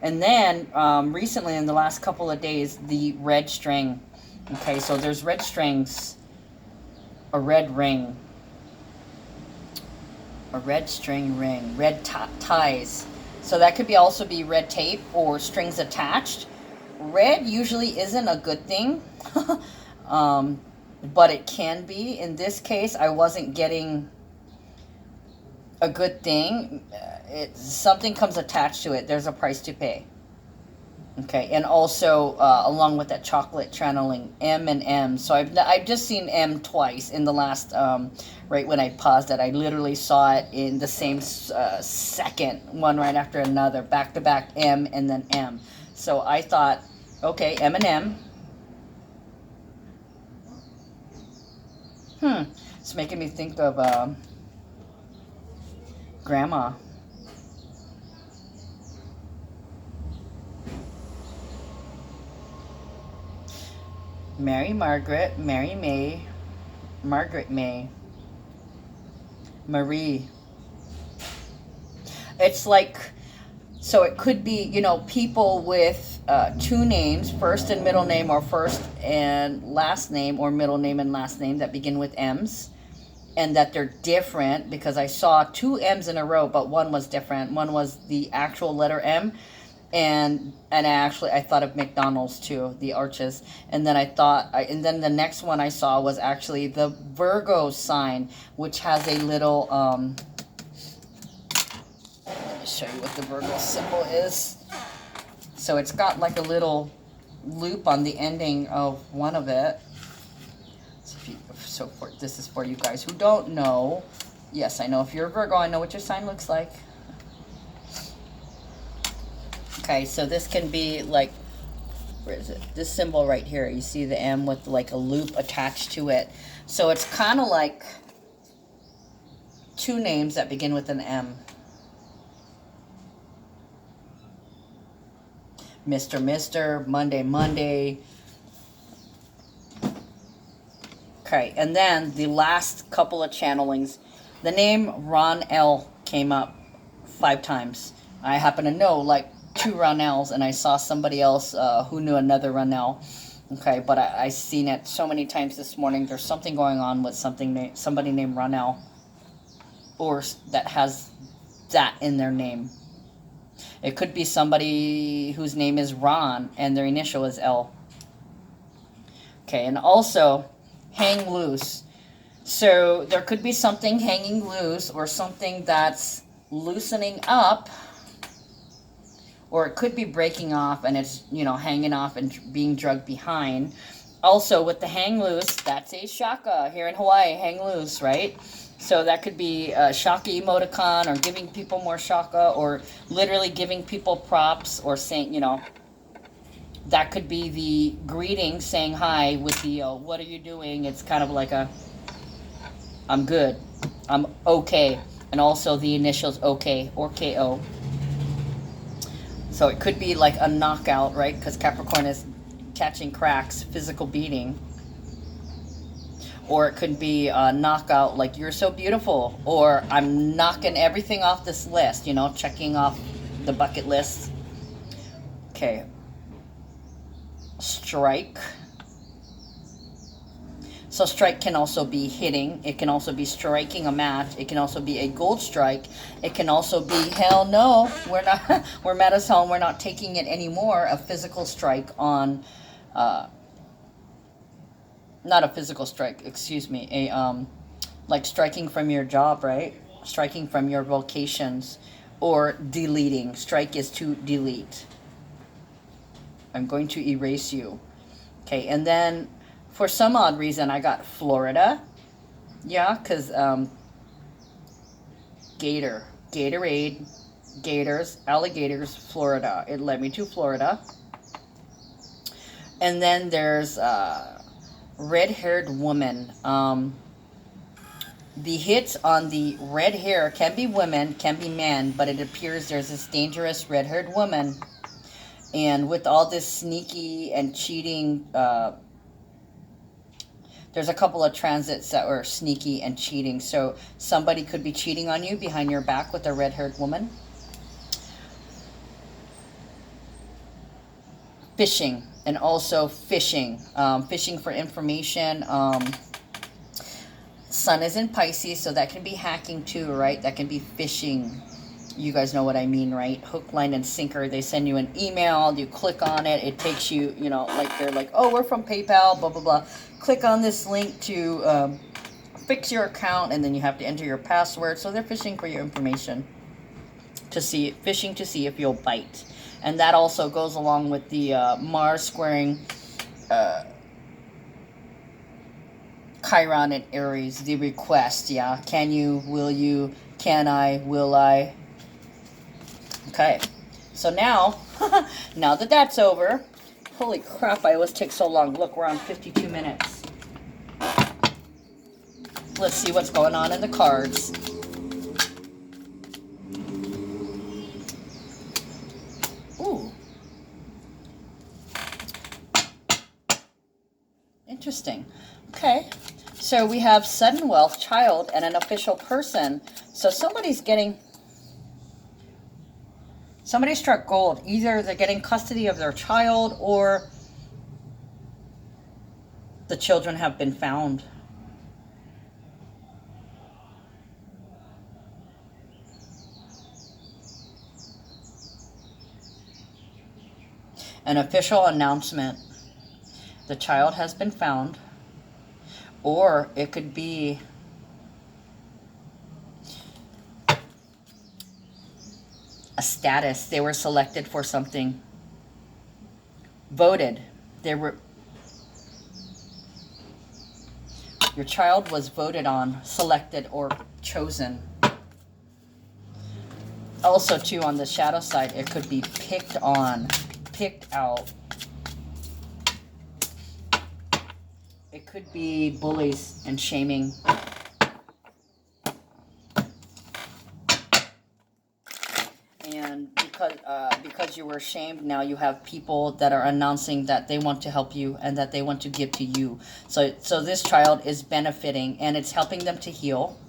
And then, recently, in the last couple of days, the red string. Okay, so there's red strings, a red ring, a red string ring, red ties. So that could also be red tape or strings attached. Red usually isn't a good thing, but it can be. In this case, I wasn't getting a good thing. Something comes attached to it. There's a price to pay. Okay, and also along with that chocolate channeling, M and M. So I've just seen M twice in the last, right when I paused it. I literally saw it in the same second, one right after another, back to back, M and then M. So I thought, okay, M and M. It's making me think of Grandma. Mary Margaret, Mary May, Margaret May, Marie. It's like, so it could be, you know, people with two names, first and middle name, or first and last name, or middle name and last name that begin with M's, and that they're different, because I saw two M's in a row, but one was different. One was the actual letter M, and I thought of McDonald's too, the arches. And then and then the next one I saw was actually the Virgo sign, which has a little, let me show you what the Virgo symbol is. So it's got like a little loop on the ending of one of it. This is for you guys who don't know. Yes, I know. If you're a Virgo, I know what your sign looks like. Okay, so this can be like where is it? This symbol right here. You see the M with like a loop attached to it. So it's kind of like two names that begin with an M. Mr. Mr., Monday, Monday. Okay, and then the last couple of channelings, the name Ron L came up 5 times. I happen to know like 2 Ronells, and I saw somebody else who knew another Ronell. Okay, but I seen it so many times this morning. There's something going on with somebody named Ronell, or that has that in their name. It could be somebody whose name is Ron and their initial is L. Okay, and also hang loose. So there could be something hanging loose, or something that's loosening up, or it could be breaking off and it's, you know, hanging off and being dragged behind. Also with the hang loose, that's a shaka here in Hawaii, hang loose, right? So that could be a shaka emoticon, or giving people more shaka, or literally giving people props, or saying, you know, that could be the greeting, saying hi with the, what are you doing? It's kind of like a, I'm good, I'm okay. And also the initials OK or KO. So it could be like a knockout, right? Because Capricorn is catching cracks, physical beating. Or it could be a knockout, like you're so beautiful, or I'm knocking everything off this list, you know, checking off the bucket list. Okay. Strike. So strike can also be hitting. It can also be striking a match. It can also be a gold strike. It can also be, hell no, we're not, we're mad as hell and we're not taking it anymore. A physical strike on, not a physical strike, excuse me, a like striking from your job, right? Striking from your vocations, or deleting. Strike is to delete. I'm going to erase you. Okay, and then for some odd reason I got Florida. Yeah, because Gator, Gatorade, Gators, alligators, Florida. It led me to Florida. And then there's red-haired woman. The hits on the red hair can be women, can be men, but it appears there's this dangerous red-haired woman. And with all this sneaky and cheating, there's a couple of transits that were sneaky and cheating. So somebody could be cheating on you behind your back with a red-haired woman. Fishing, and also fishing. Fishing for information. Sun is in Pisces, so that can be hacking too, right? That can be phishing. You guys know what I mean, right? Hook, line, and sinker. They send you an email. You click on it. It takes you, you know, like they're like, oh, we're from PayPal, blah, blah, blah. Click on this link to fix your account, and then you have to enter your password. So they're phishing for your information to see, phishing to see if you'll bite. And that also goes along with the Mars squaring Chiron and Aries, the request, yeah. Can you, will you, can I, will I? Okay, so now, now that that's over, holy crap, I always take so long. Look, we're on 52 minutes. Let's see what's going on in the cards. Ooh. Interesting. Okay, so we have sudden wealth, child, and an official person. So somebody's struck gold. Either they're getting custody of their child, or the children have been found. An official announcement. The child has been found. Or it could be a status. They were selected for something. Voted. They were. Your child was voted on, selected, or chosen. Also, too, on the shadow side, it could be picked on, picked out. could be bullies and shaming. And because you were shamed, now you have people that are announcing that they want to help you and that they want to give to you. So this child is benefiting, and it's helping them to heal.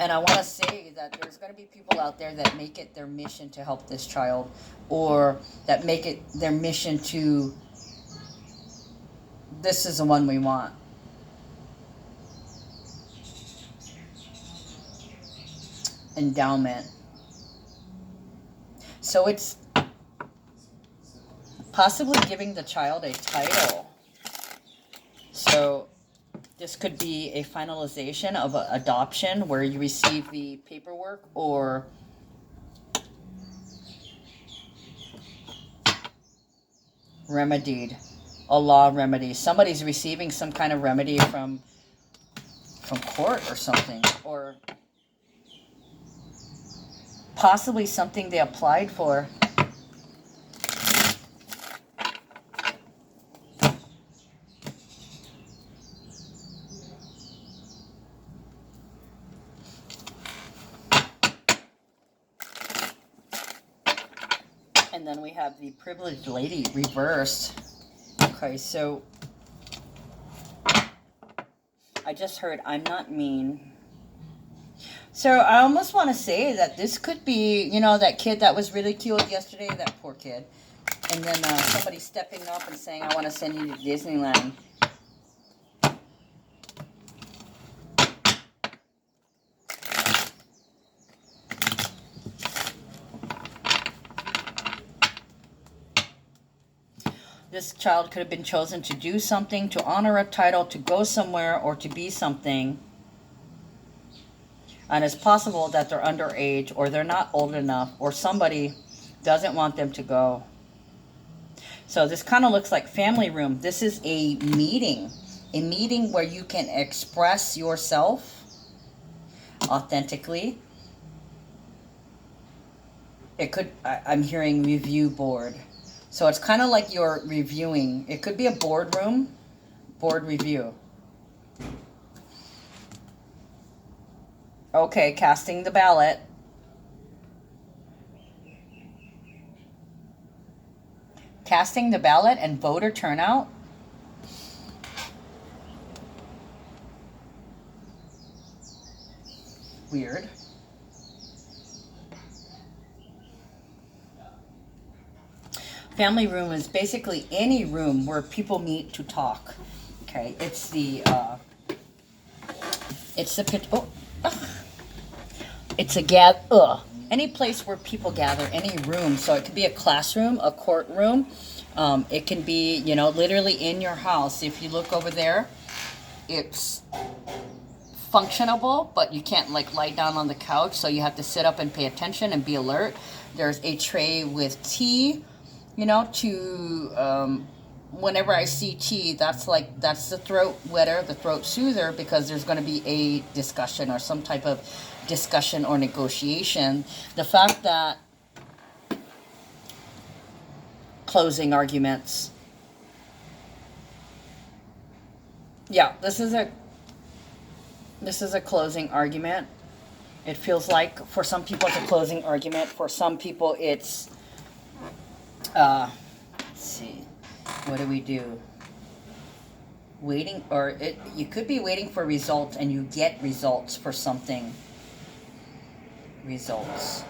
And I want to say that there's going to be people out there that make it their mission to help this child, or that make it their mission to, this is the one we want. Endowment. So it's possibly giving the child a title. So this could be a finalization of an adoption where you receive the paperwork, or remedied, a law remedy. Somebody's receiving some kind of remedy from court or something, or possibly something they applied for. And then we have the privileged lady reversed. Okay, so I just heard, I'm not mean. So I almost want to say that this could be, you know, that kid that was ridiculed yesterday, that poor kid. And then somebody stepping up and saying, I want to send you to Disneyland. This child could have been chosen to do something, to honor a title, to go somewhere, or to be something. And it's possible that they're underage, or they're not old enough, or somebody doesn't want them to go. So this kind of looks like family room. This is a meeting where you can express yourself authentically. It could, I'm hearing review board. So it's kind of like you're reviewing. It could be a boardroom, board review. Okay, casting the ballot. Casting the ballot and voter turnout. Weird. Family room is basically any room where people meet to talk. Okay, it's the any place where people gather, any room. So it could be a classroom, a courtroom. It can be, you know, literally in your house. If you look over there, it's functionable, but you can't like lie down on the couch. So you have to sit up and pay attention and be alert. There's a tray with tea, you know, to, whenever I see tea, that's the throat wetter, the throat soother, because there's going to be a discussion or some type of discussion or negotiation. The fact that closing arguments. Yeah, this is a closing argument. It feels like for some people it's a closing argument. For some people it's let's see. What do we do? Waiting, or you could be waiting for results and you get results for something. Results.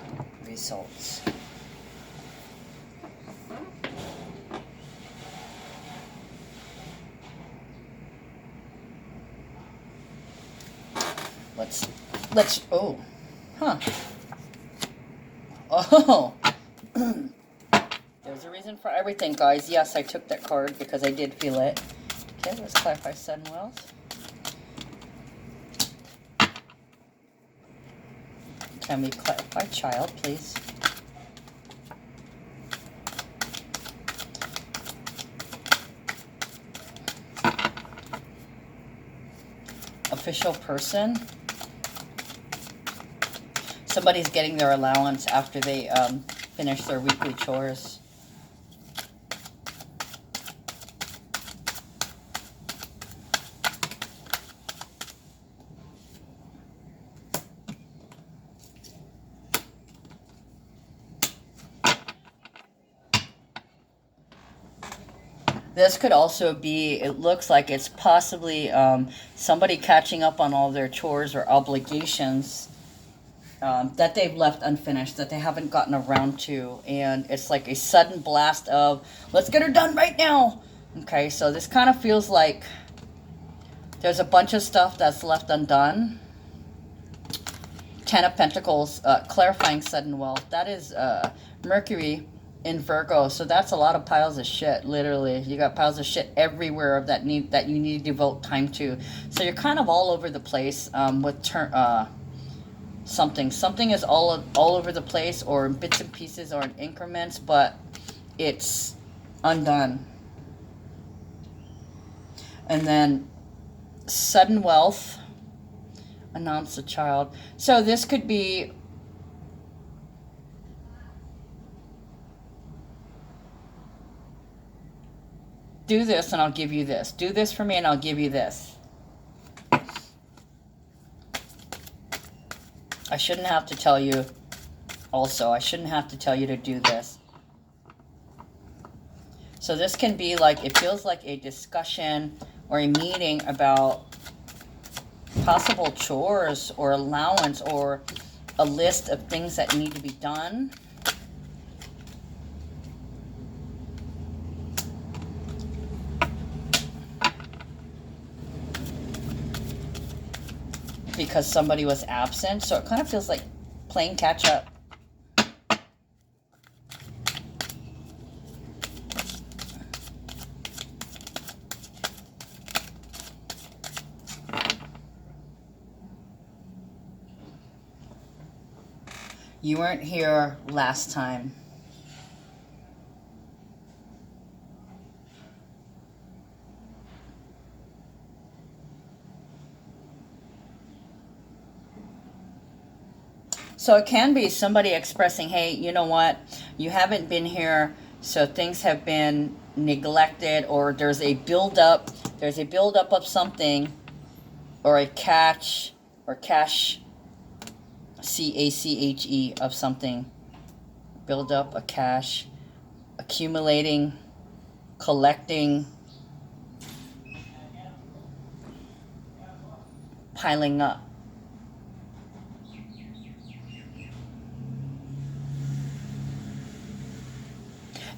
Let's oh. There's a reason for everything, guys. Yes, I took that card because I did feel it. Okay, let's clarify sudden wealth. Can we clarify child, please? Official person. Somebody's getting their allowance after they finish their weekly chores. This could also be, it looks like it's possibly somebody catching up on all their chores or obligations that they've left unfinished, that they haven't gotten around to. And it's like a sudden blast of, let's get her done right now. Okay, so this kind of feels like there's a bunch of stuff that's left undone. Ten of Pentacles, clarifying sudden wealth. That is Mercury in Virgo, so that's a lot of piles of shit. Literally, you got piles of shit everywhere that you need to devote time to. So you're kind of all over the place with something is all over the place, or in bits and pieces, or in increments, but it's undone. And then sudden wealth, announce a child. So this could be do this and I'll give you this. Do this for me and I'll give you this. I shouldn't have to tell you also. I shouldn't have to tell you to do this. So this can be like, it feels like a discussion or a meeting about possible chores or allowance or a list of things that need to be done. Because somebody was absent. So it kind of feels like playing catch up. You weren't here last time. So it can be somebody expressing, hey, you know what? You haven't been here, so things have been neglected, or there's a buildup. There's a buildup of something, or a catch, or cache, C-A-C-H-E, of something. Build up, a cache, accumulating, collecting, piling up.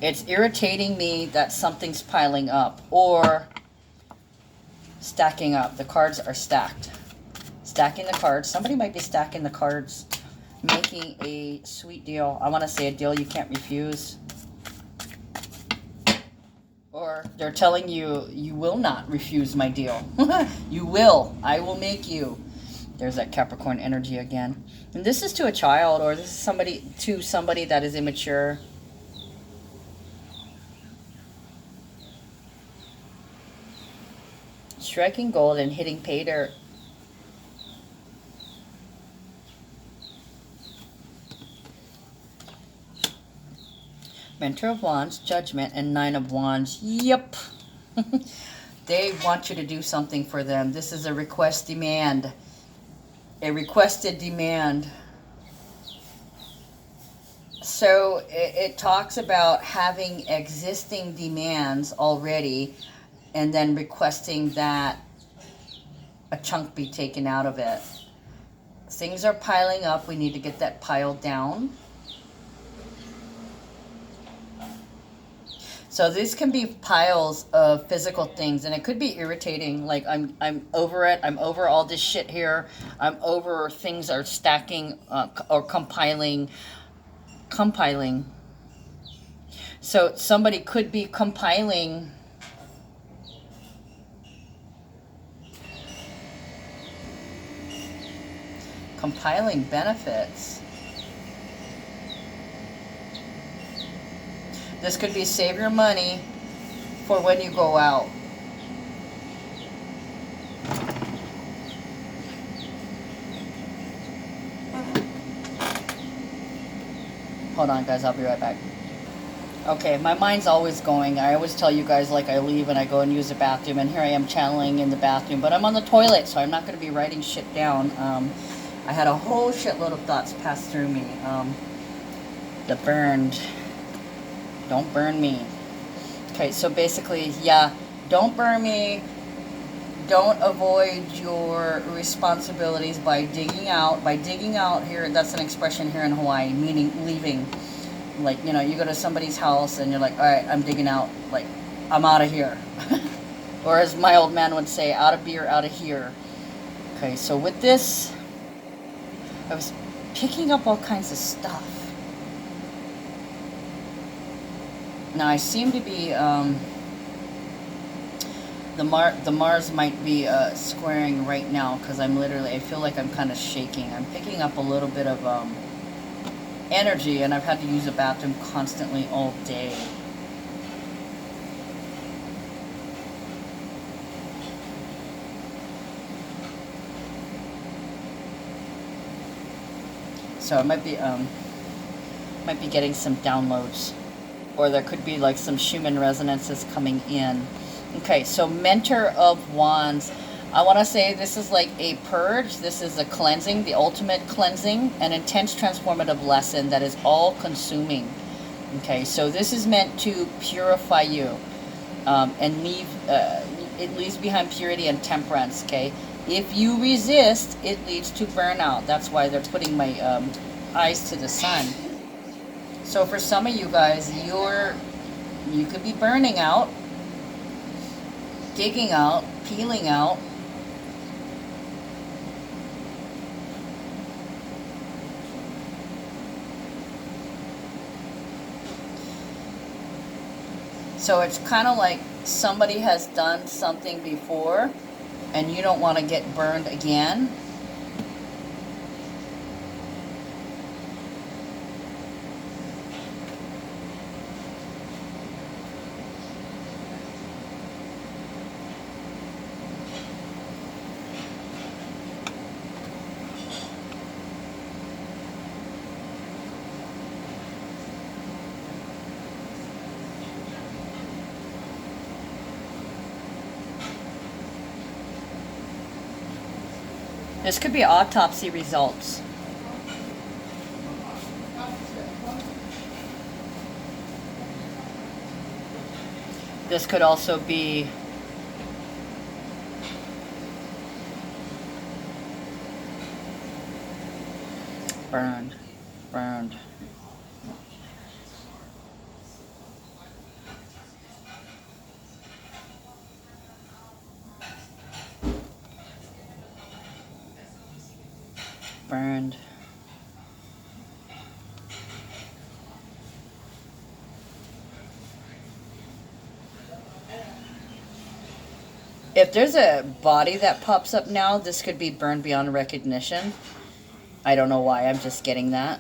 It's irritating me that something's piling up or stacking up. The cards are stacked. Stacking the cards. Somebody might be stacking the cards, making a sweet deal. I want to say a deal you can't refuse. Or they're telling you, you will not refuse my deal. You will. I will make you. There's that Capricorn energy again. And this is to a child, or this is somebody that is immature. Striking gold and hitting pay dirt. Mentor of Wands, Judgment, and Nine of Wands. Yep. They want you to do something for them. This is a request demand. A requested demand. So it talks about having existing demands already, and then requesting that a chunk be taken out of it. Things are piling up. We need to get that piled down. So these can be piles of physical things, and it could be irritating. Like, I'm over it. I'm over all this shit here. I'm over things are stacking or compiling. So somebody could be compiling benefits. This could be save your money for when you go out. Hold on, guys. I'll be right back. Okay, my mind's always going. I always tell you guys, like, I leave and I go and use the bathroom, and here I am channeling in the bathroom, but I'm on the toilet, so I'm not going to be writing shit down. I had a whole shitload of thoughts pass through me. The burned. Don't burn me. Okay, so basically, yeah, don't burn me. Don't avoid your responsibilities by digging out. By digging out here, that's an expression here in Hawaii, meaning leaving. Like, you know, you go to somebody's house and you're like, all right, I'm digging out. Like, I'm out of here. Or as my old man would say, out of beer, out of here. Okay, so with this, I was picking up all kinds of stuff. Now I seem to be, the Mars might be squaring right now because I'm literally, I feel like I'm kind of shaking. I'm picking up a little bit of energy, and I've had to use the bathroom constantly all day. So I might be getting some downloads, or there could be like some Schumann resonances coming in. Okay, so Mentor of Wands. I want to say this is like a purge. This is a cleansing, the ultimate cleansing, an intense transformative lesson that is all-consuming. Okay, so this is meant to purify you, and leave. It leaves behind purity and temperance. Okay, if you resist, it leads to burnout. That's why they're putting my eyes to the sun. So for some of you guys, you could be burning out, digging out, peeling out. So it's kind of like somebody has done something before and you don't want to get burned again. This could be autopsy results. This could also be burned. Burned. If there's a body that pops up now, this could be burned beyond recognition. I don't know why, I'm just getting that.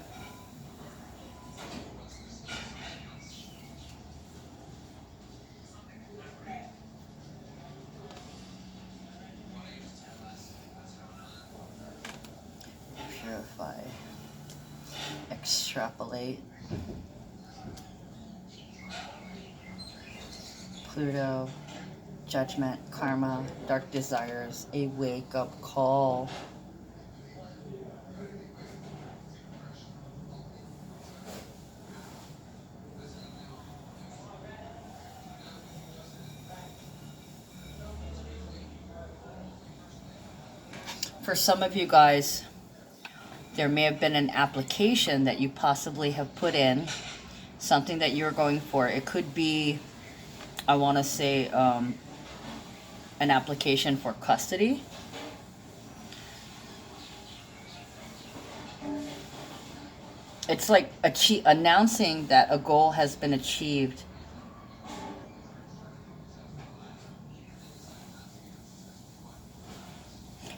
Purify. Extrapolate. Pluto. Judgment, karma, dark desires, a wake-up call. For some of you guys, there may have been an application that you possibly have put in, something that you're going for. It could be, I want to say, an application for custody. It's like announcing that a goal has been achieved.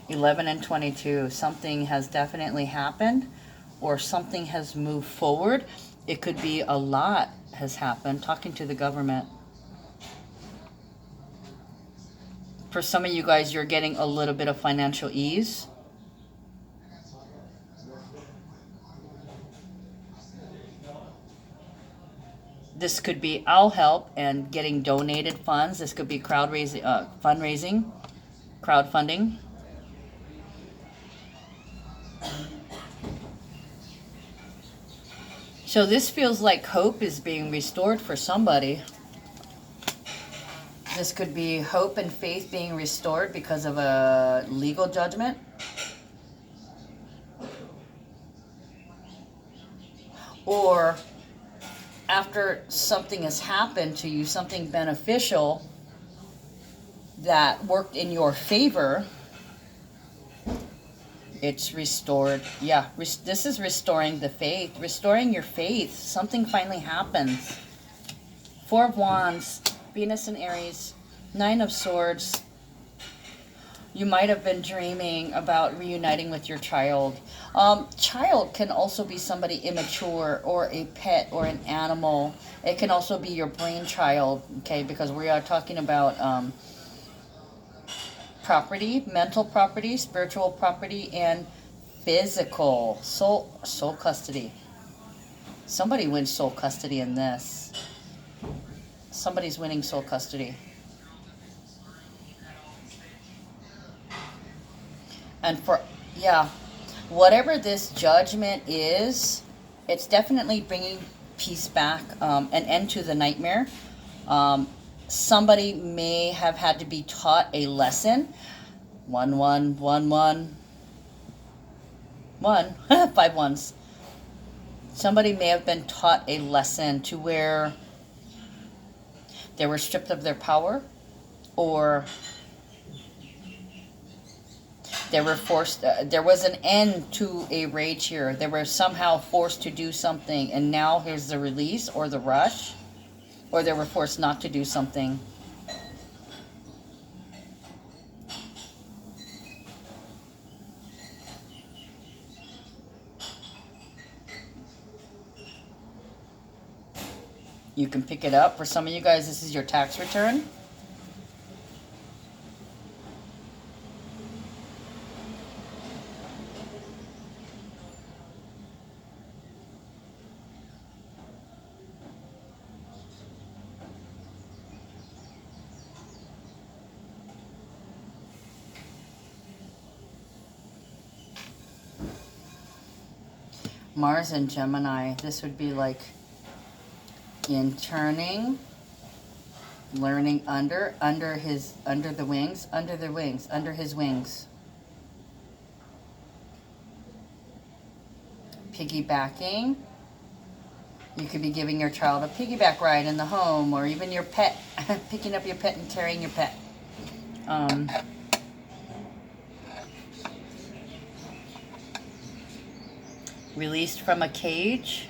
(11 and 22). Something has definitely happened, or something has moved forward. It could be a lot has happened. Talking to the government. For some of you guys, you're getting a little bit of financial ease. This could be I'll help and getting donated funds. This could be fundraising, crowdfunding. So this feels like hope is being restored for somebody. This could be hope and faith being restored because of a legal judgment. Or after something has happened to you, something beneficial that worked in your favor, it's restored. Yeah, this is restoring the faith, restoring your faith. Something finally happens. Four of Wands, Venus and Aries, Nine of Swords. You might have been dreaming about reuniting with your child. Child can also be somebody immature or a pet or an animal. It can also be your brainchild, okay, because we are talking about property, mental property, spiritual property, and physical. Soul custody. Somebody wins soul custody in this. Somebody's winning soul custody. And whatever this judgment is, it's definitely bringing peace back, an end to the nightmare. Somebody may have had to be taught a lesson. 1 1 1 1 1 5 ones. Somebody may have been taught a lesson to where they were stripped of their power, or they were forced, there was an end to a rage here. They were somehow forced to do something, and now here's the release or the rush, or they were forced not to do something. You can pick it up. For some of you guys, this is your tax return. Mars and Gemini, this would be like interning, learning under the wings, under his wings. Piggybacking. You could be giving your child a piggyback ride in the home, or even your pet, picking up your pet and carrying your pet. Released from a cage.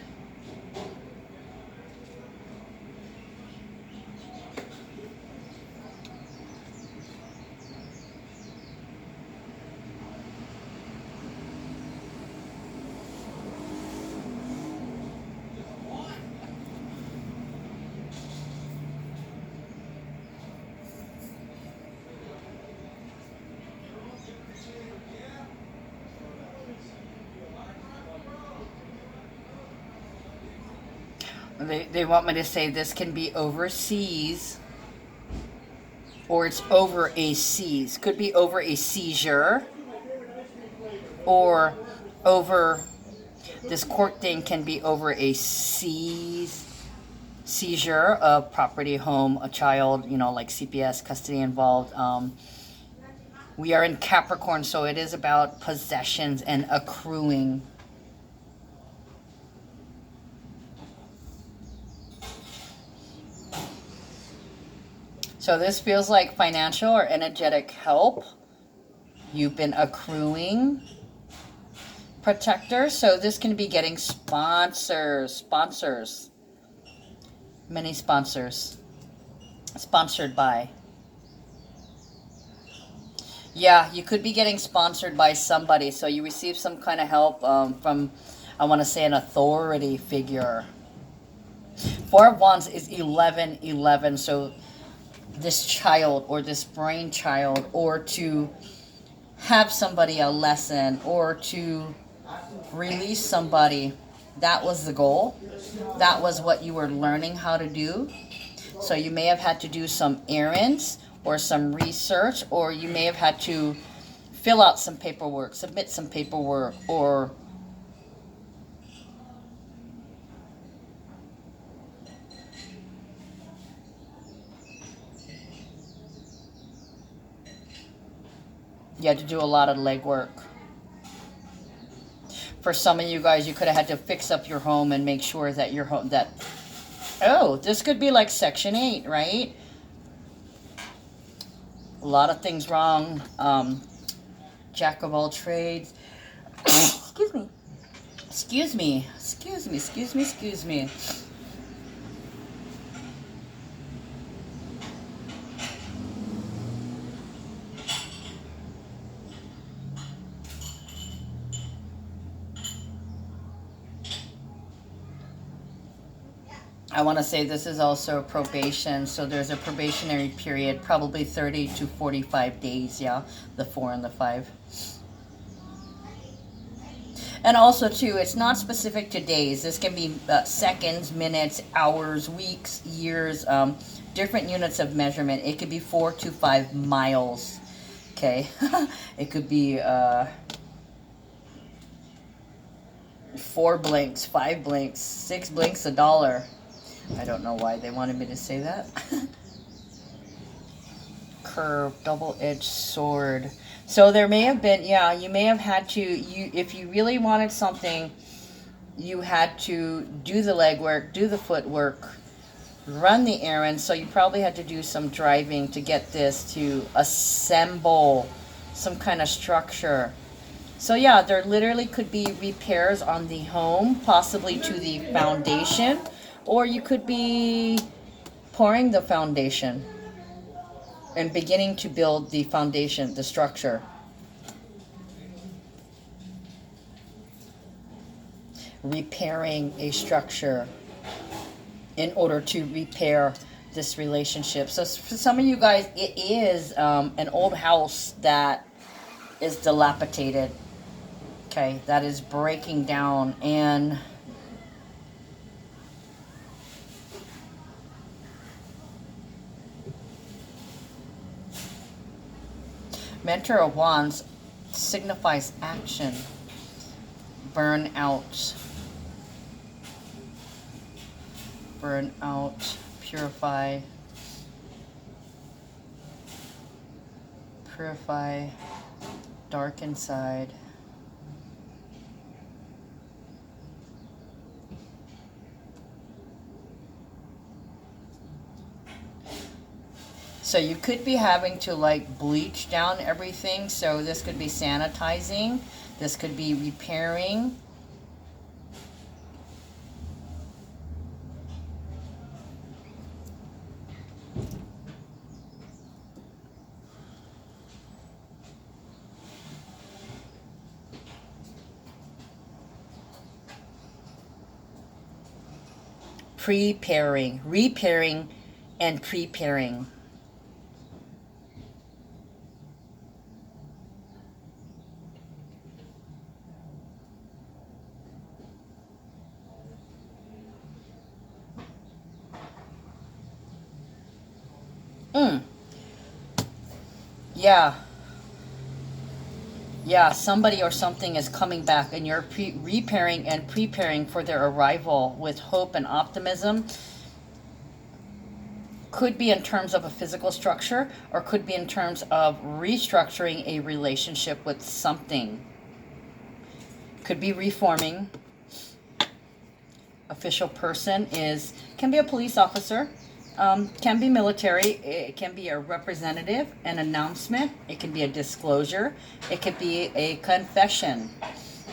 They want me to say this can be overseas, or it's over a seas. Could be over a seizure, or over, this court thing can be over a seizure of property, home, a child, like CPS, custody involved. We are in Capricorn, so it is about possessions and accruing. So this feels like financial or energetic help. You've been accruing. Protector. So this can be getting sponsors. Many sponsors. Sponsored by. Yeah, you could be getting sponsored by somebody. So you receive some kind of help from, I want to say, an authority figure. Four of Wands is 11. So this child or this brainchild, or to have somebody a lesson, or to release somebody, that was the goal. That was what you were learning how to do. So you may have had to do some errands or some research, or you may have had to fill out some paperwork, submit some paperwork, or You had to do a lot of legwork. For some of you guys, you could have had to fix up your home and make sure that your home, oh, this could be like Section 8, right? A lot of things wrong. Jack of all trades. Excuse me. Excuse me. Excuse me. Excuse me. Excuse me. I want to say this is also probation, so there's a probationary period, probably 30 to 45 days, yeah, the 4 and the 5. And also, too, it's not specific to days. This can be seconds, minutes, hours, weeks, years, different units of measurement. It could be 4 to 5 miles, okay? It could be 4 blinks, 5 blinks, 6 blinks, $1. I don't know why they wanted me to say that. Curve, double-edged sword. So there may have been, yeah, you may have had to, if you really wanted something, you had to do the legwork, do the footwork, run the errand. So you probably had to do some driving to get this to assemble some kind of structure. So yeah, there literally could be repairs on the home, possibly to the foundation. Or you could be pouring the foundation and beginning to build the foundation, the structure. Repairing a structure in order to repair this relationship. So for some of you guys, it is an old house that is dilapidated. Okay, that is breaking down, and Mentor of Wands signifies action, burnout, purify, dark inside. So you could be having to like bleach down everything. So this could be sanitizing. This could be repairing. Preparing, repairing, and preparing. Yeah. Yeah, somebody or something is coming back, and you're repairing and preparing for their arrival with hope and optimism. Could be in terms of a physical structure, or could be in terms of restructuring a relationship with something. Could be reforming. Official person can be a police officer. Can be military. It can be a representative, an announcement. It can be a disclosure. It could be a confession.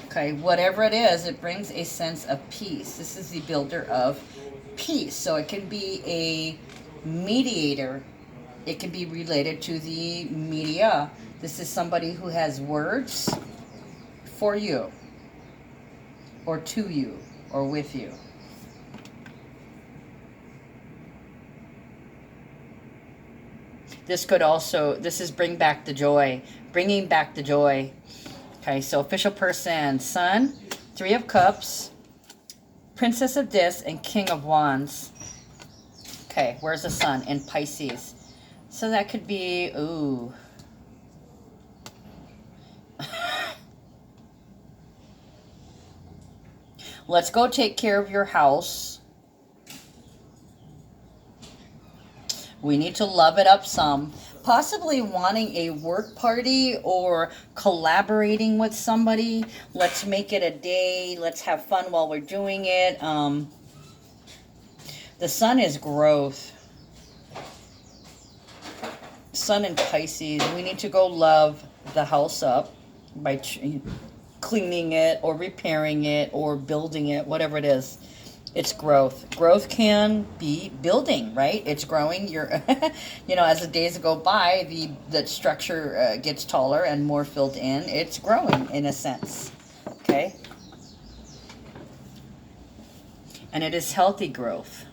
Okay, whatever it is, it brings a sense of peace. This is the builder of peace. So it can be a mediator. It can be related to the media. This is somebody who has words for you, or to you, or with you. This could also, this is bringing back the joy. Okay, so official person, Sun, 3 of Cups, Princess of Discs, and King of Wands. Okay, where's the Sun? In Pisces. So that could be, ooh. Let's go take care of your house. We need to love it up some. possibly wanting a work party or collaborating with somebody. Let's make it a day. Let's have fun while we're doing it. The sun is growth. Sun in Pisces. We need to go love the house up by cleaning it or repairing it or building it, whatever it is. It's growth. Growth can be building, right? It's growing. You're, you know, as the days go by, the structure gets taller and more filled in. It's growing in a sense, okay? And it is healthy growth.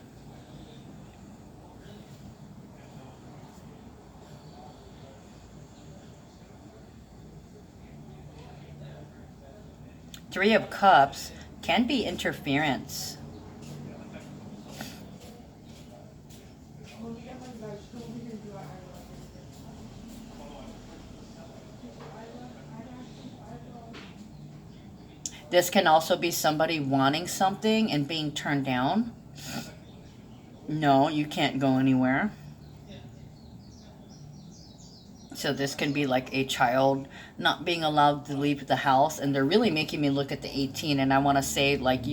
Three of Cups can be interference. This can also be somebody wanting something and being turned down. No, you can't go anywhere. So this can be like a child not being allowed to leave the house, and they're really making me look at the 18, and I want to say like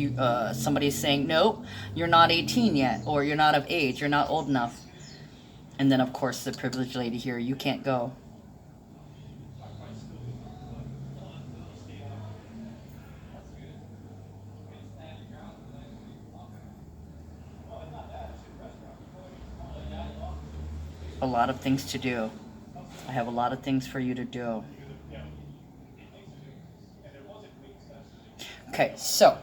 somebody's saying, nope, you're not 18 yet, or you're not of age, you're not old enough. And then of course the privileged lady here, you can't go. A lot of things to do. I have a lot of things for you to do. Okay, so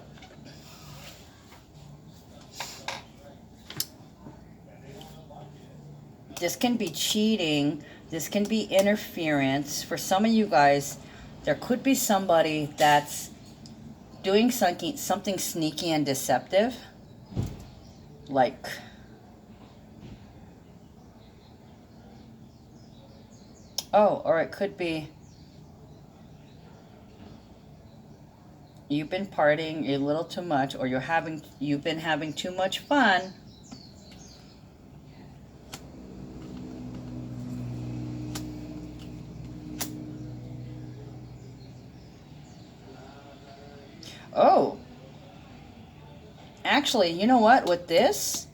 this can be cheating. This can be interference. For some of you guys, there could be somebody that's doing something sneaky and deceptive. Like, oh, or it could be you've been partying a little too much, or you've been having too much fun. Oh, actually, you know what? With this,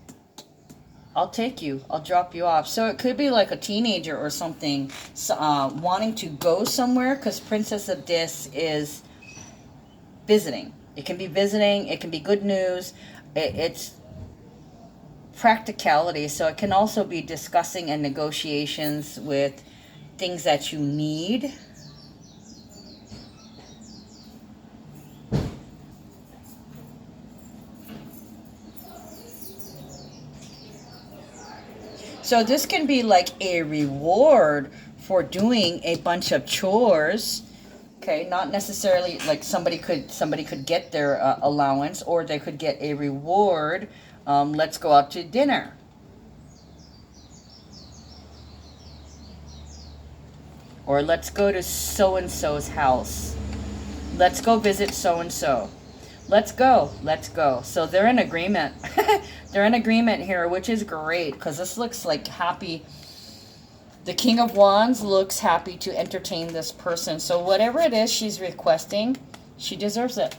I'll take you. I'll drop you off. So it could be like a teenager or something wanting to go somewhere, because Princess of Discs is visiting. It can be visiting. It can be good news. It's practicality. So it can also be discussing and negotiations with things that you need. So this can be like a reward for doing a bunch of chores. Okay, not necessarily like somebody could get their allowance, or they could get a reward. Let's go out to dinner. Or let's go to so-and-so's house. Let's go visit so-and-so. Let's go. Let's go. So they're in agreement. They're in agreement here, which is great, because this looks like happy. The King of Wands looks happy to entertain this person. So whatever it is she's requesting, she deserves it.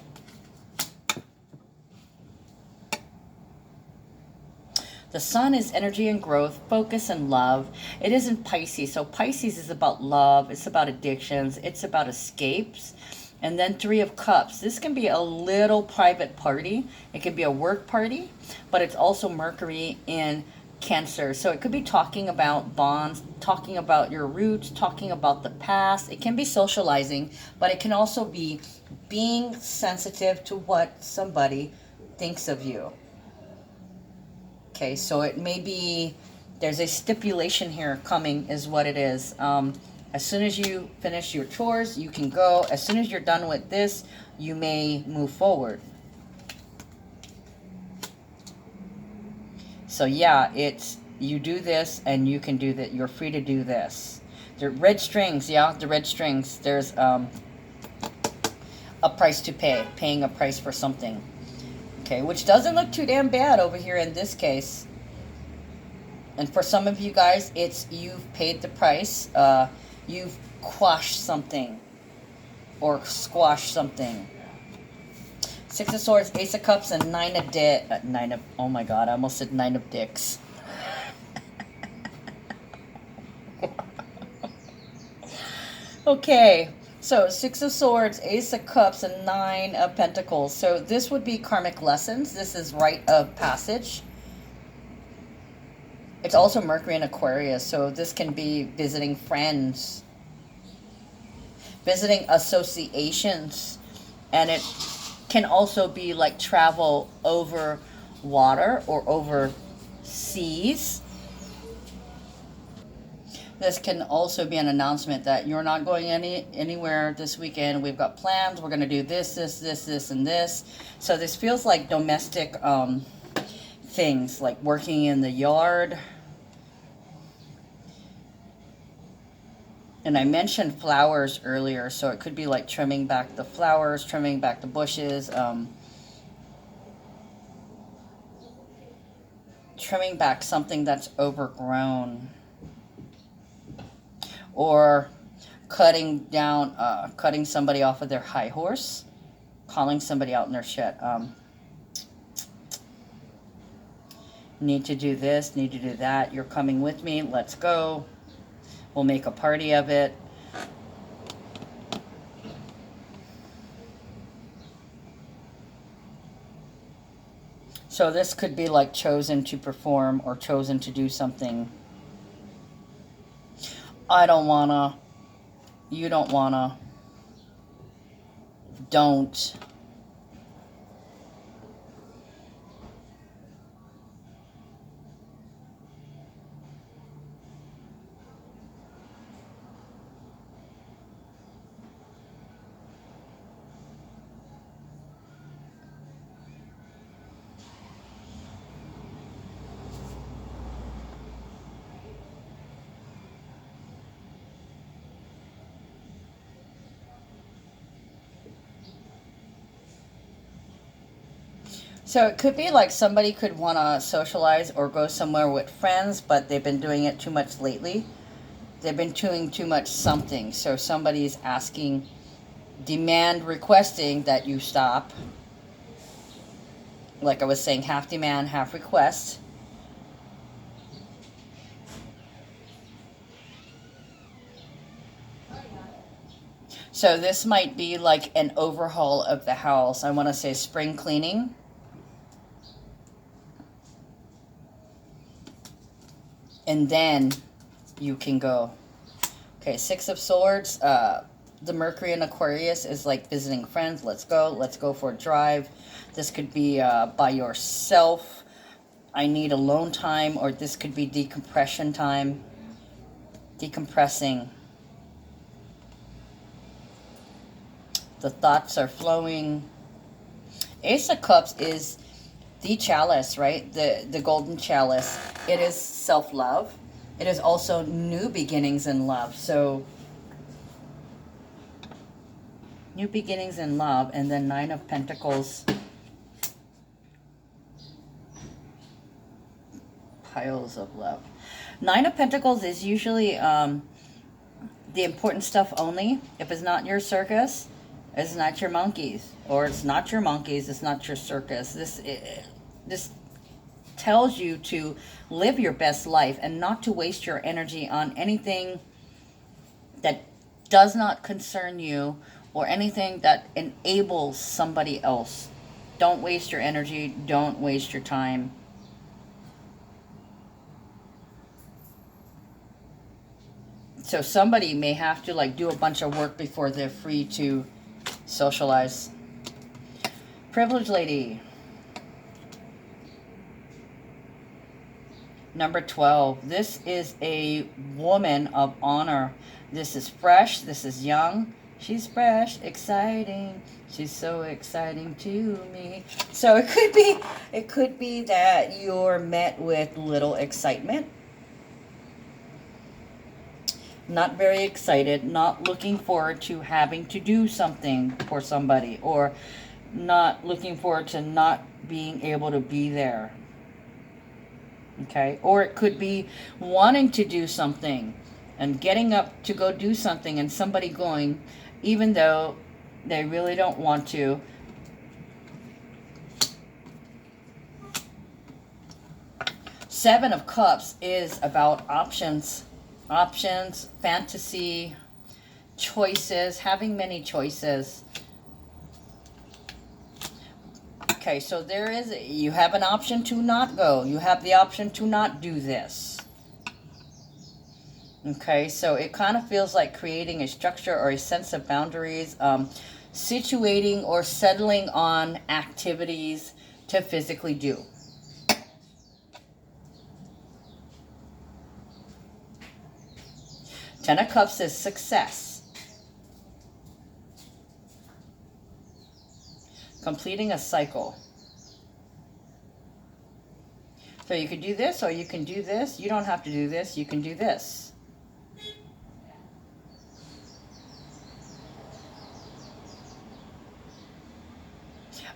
The sun is energy and growth, focus and love. It is in Pisces. So Pisces is about love. It's about addictions. It's about escapes. And then Three of Cups. This can be a little private party. It could be a work party, but it's also Mercury in Cancer. So it could be talking about bonds, talking about your roots, talking about the past. It can be socializing, but it can also be being sensitive to what somebody thinks of you. Okay, so it may be, there's a stipulation here coming is what it is. As soon as you finish your chores, you can go. As soon as you're done with this, you may move forward. So yeah, it's, you do this and you can do that. You're free to do this. The red strings, yeah, the red strings. There's a price to pay, paying a price for something. Okay, which doesn't look too damn bad over here in this case. And for some of you guys, it's you've paid the price. You've quashed something or squashed something. Six of Swords, Ace of Cups, and oh my God, I almost said Nine of Dicks. Okay, so Six of Swords, Ace of Cups, and Nine of Pentacles. So this would be karmic lessons. This is rite of passage. It's also Mercury in Aquarius, so this can be visiting friends, visiting associations, and it can also be like travel over water or over seas. This can also be an announcement that you're not going anywhere this weekend. We've got plans. We're going to do this, and this. So this feels like domestic things, like working in the yard. And I mentioned flowers earlier, so it could be like trimming back the flowers, trimming back the bushes, trimming back something that's overgrown, or cutting somebody off of their high horse, calling somebody out in their shed. Need to do this, need to do that. You're coming with me. Let's go. We'll make a party of it. So this could be like chosen to perform or chosen to do something. I don't wanna. You don't wanna. Don't. So it could be like somebody could want to socialize or go somewhere with friends, but they've been doing it too much lately. They've been doing too much something. So somebody's asking, requesting that you stop. Like I was saying, half demand, half request. So this might be like an overhaul of the house. I want to say spring cleaning. And then you can go. Okay, Six of Swords. The Mercury in Aquarius is like visiting friends. Let's go for a drive. This could be by yourself. I need alone time, or this could be decompression time. Decompressing. The thoughts are flowing. Ace of Cups is the chalice, right? The golden chalice. It is self-love. It is also new beginnings in love. So new beginnings in love. And then Nine of Pentacles. Piles of love. Nine of Pentacles is usually the important stuff only. If it's not your circus, it's not your monkeys. Or it's not your monkeys, it's not your circus. This tells you to live your best life and not to waste your energy on anything that does not concern you or anything that enables somebody else. Don't waste your energy. Don't waste your time. So somebody may have to like do a bunch of work before they're free to socialize. Privileged lady. Number 12. This is a woman of honor. This is fresh. This is young. She's fresh, exciting. She's so exciting to me. So it could be that you're met with little excitement. Not very excited, not looking forward to having to do something for somebody, or not looking forward to not being able to be there. Okay, or it could be wanting to do something and getting up to go do something, and somebody going even though they really don't want to. Seven of Cups is about options, fantasy, choices, having many choices. Okay, so you have an option to not go. You have the option to not do this. Okay, so it kind of feels like creating a structure or a sense of boundaries, situating or settling on activities to physically do. Ten of Cups is success. Completing a cycle. So you could do this or you can do this. You don't have to do this. You can do this.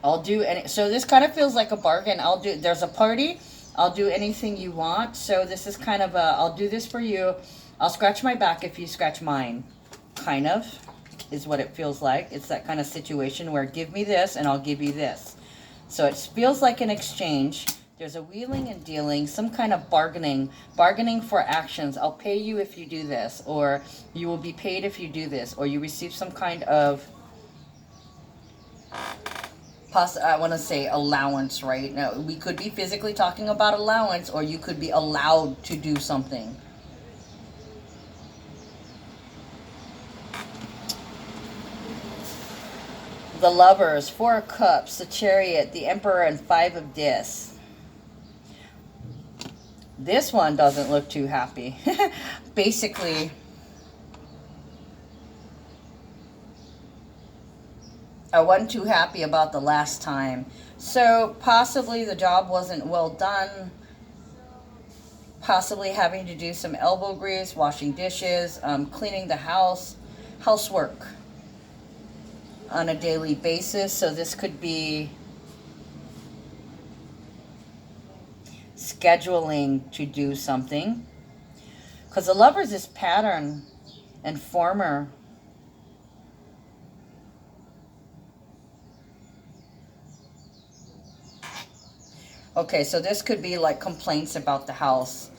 I'll do any. So this kind of feels like a bargain. There's a party. I'll do anything you want. So this is kind of I'll do this for you. I'll scratch my back if you scratch mine. Kind of is what it feels like. It's that kind of situation where give me this and I'll give you this. So it feels like an exchange. There's a wheeling and dealing, some kind of bargaining for actions. I'll pay you if you do this, or you will be paid if you do this, or you receive some kind of, I want to say allowance, right? Now, we could be physically talking about allowance, or you could be allowed to do something. The Lovers, Four of Cups, the Chariot, the Emperor, and Five of Discs. This one doesn't look too happy. Basically, I wasn't too happy about the last time. So possibly the job wasn't well done. Possibly having to do some elbow grease, washing dishes, cleaning the house, housework on a daily basis. So this could be scheduling to do something, because the Lovers is pattern and former. Okay, so this could be like complaints about the house.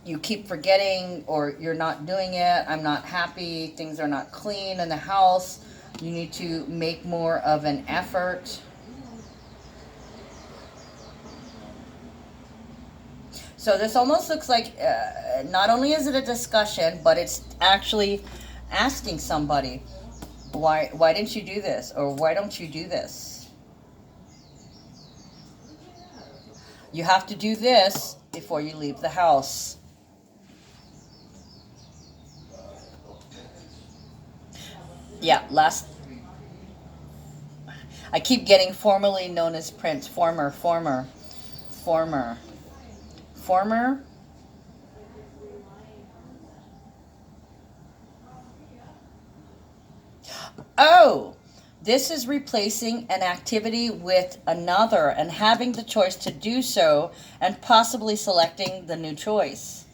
You keep forgetting, or you're not doing it. I'm not happy. Things are not clean in the house. You need to make more of an effort. So this almost looks like not only is it a discussion, but it's actually asking somebody, why didn't you do this? Or why don't you do this? You have to do this before you leave the house. Yeah, I keep getting formerly known as Prince. Former. Oh, this is replacing an activity with another and having the choice to do so and possibly selecting the new choice.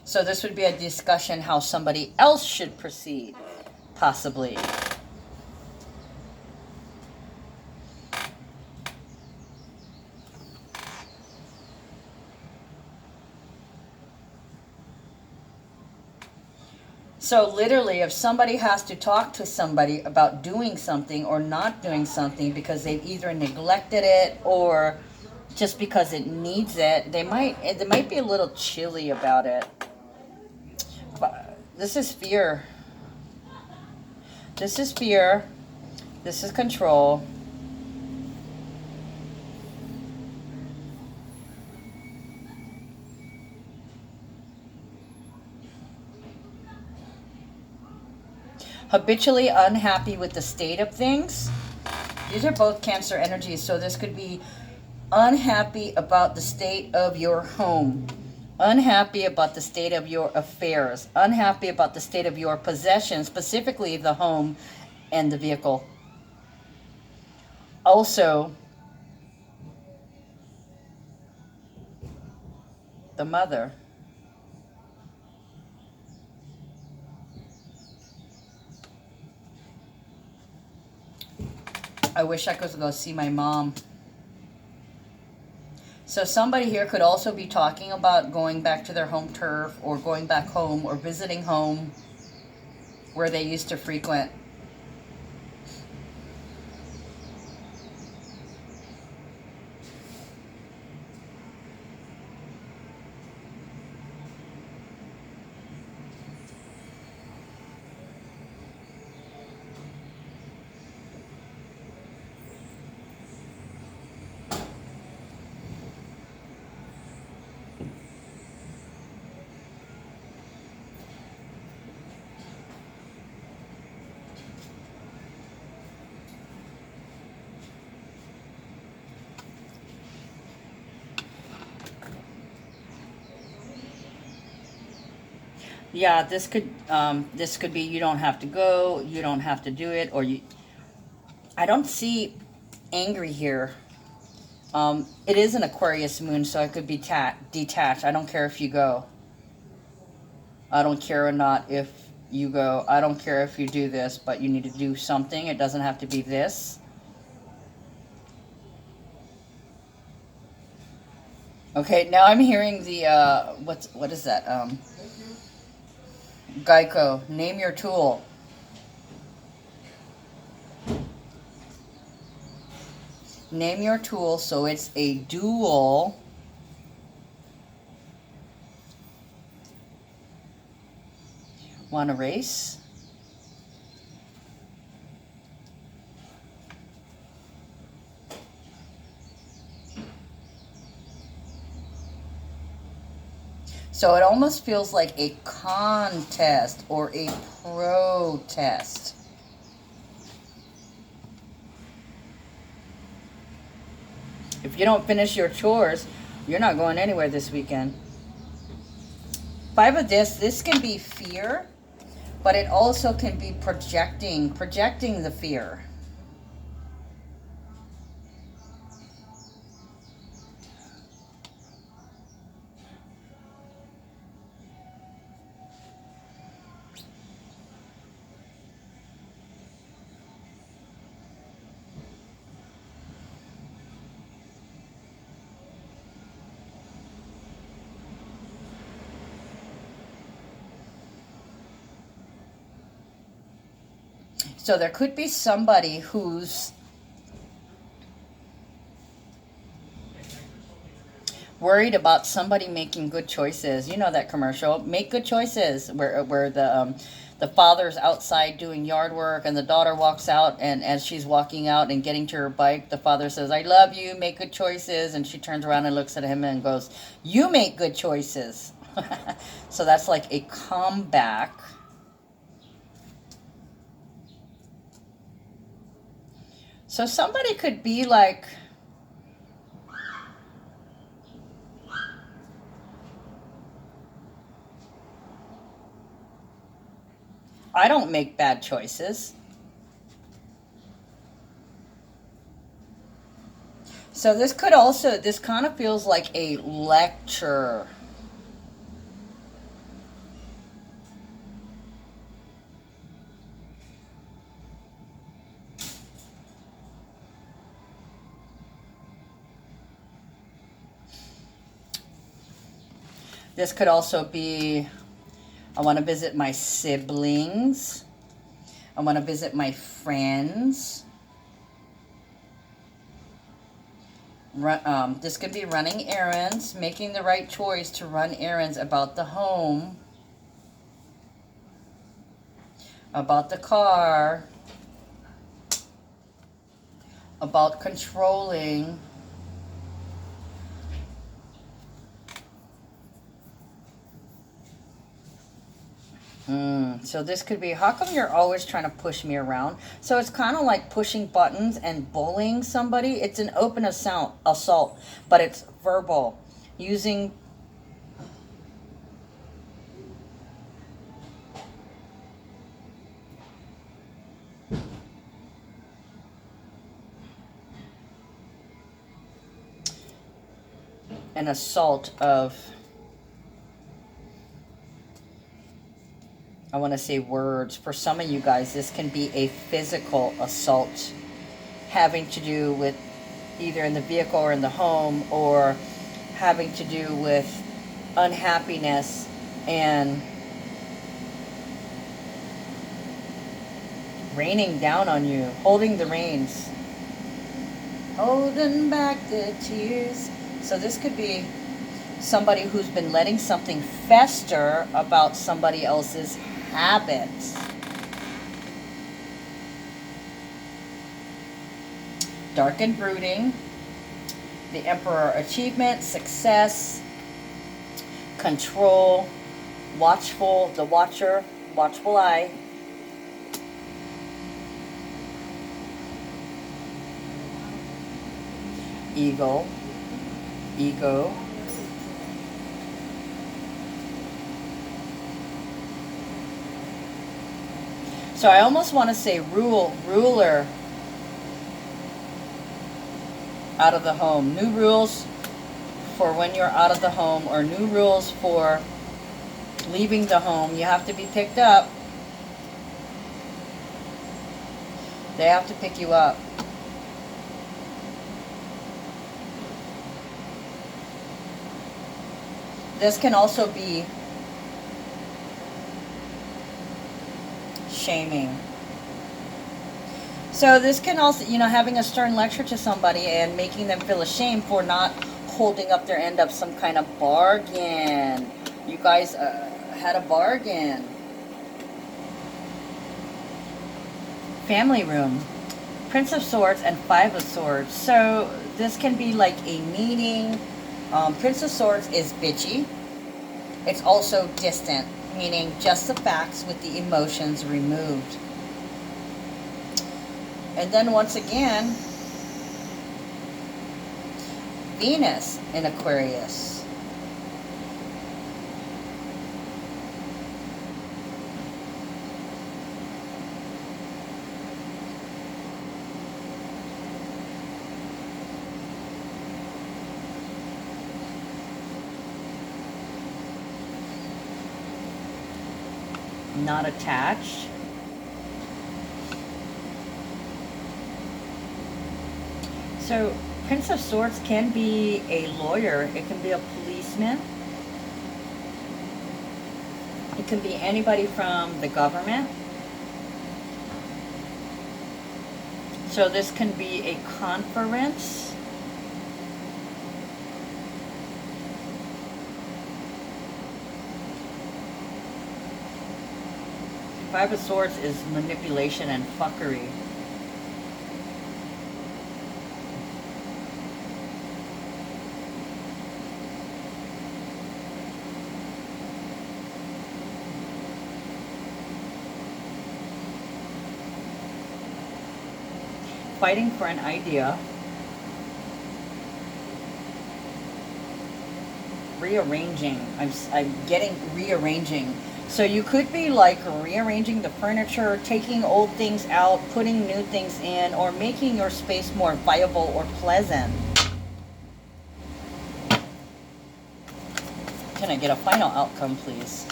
So this would be a discussion how somebody else should proceed, possibly. So literally, if somebody has to talk to somebody about doing something or not doing something because they've either neglected it or just because it needs it, they might be a little chilly about it. But this is fear. This is fear. This is control. Habitually unhappy with the state of things. These are both Cancer energies, so this could be unhappy about the state of your home, unhappy about the state of your affairs, unhappy about the state of your possessions, specifically the home and the vehicle. Also, the mother. I wish I could go see my mom. So somebody here could also be talking about going back to their home turf or going back home or visiting home where they used to frequent. Yeah, this could be you don't have to go, you don't have to do it, or you. I don't see angry here. It is an Aquarius moon, so it could be detached. I don't care if you go. I don't care or not if you go. I don't care if you do this, but you need to do something. It doesn't have to be this. Okay, now I'm hearing the what is that? Geico. Name your tool. Name your tool, so it's a dual. Want to race? So it almost feels like a contest or a protest. If you don't finish your chores, you're not going anywhere this weekend. Five of this can be fear, but it also can be projecting the fear. So there could be somebody who's worried about somebody making good choices. You know that commercial, make good choices, where the father's outside doing yard work and the daughter walks out, and as she's walking out and getting to her bike, the father says, I love you, make good choices, and she turns around and looks at him and goes, you make good choices. So that's like a comeback. So somebody could be like, I don't make bad choices. So this could also, this kind of feels like a lecture. This could also be, I want to visit my siblings. I want to visit my friends. This could be running errands, making the right choice to run errands about the home, about the car, about controlling. So this could be, how come you're always trying to push me around? So it's kind of like pushing buttons and bullying somebody. It's an open assault, but it's verbal. Using an assault of, I want to say words. For some of you guys, this can be a physical assault having to do with either in the vehicle or in the home, or having to do with unhappiness and raining down on you, holding the reins, holding back the tears. So this could be somebody who's been letting something fester about somebody else's habits. Dark and brooding. The Emperor, achievement, success, control, watchful, the watcher, watchful eye. Ego, ego. So I almost want to say ruler out of the home. New rules for when you're out of the home, or new rules for leaving the home. You have to be picked up. They have to pick you up. This can also be shaming. So this can also, having a stern lecture to somebody and making them feel ashamed for not holding up their end of some kind of bargain. You guys had a bargain. Family room. Prince of Swords and Five of Swords. So this can be like a meeting. Prince of Swords is bitchy. It's also distant, meaning just the facts with the emotions removed. And then once again, Venus in Aquarius. Not attached. So Prince of Swords can be a lawyer. It can be a policeman. It can be anybody from the government. So this can be a conference. Five of Swords is manipulation and fuckery. Fighting for an idea. Rearranging. I'm getting rearranging. So you could be like rearranging the furniture, taking old things out, putting new things in, or making your space more viable or pleasant. Can I get a final outcome, please?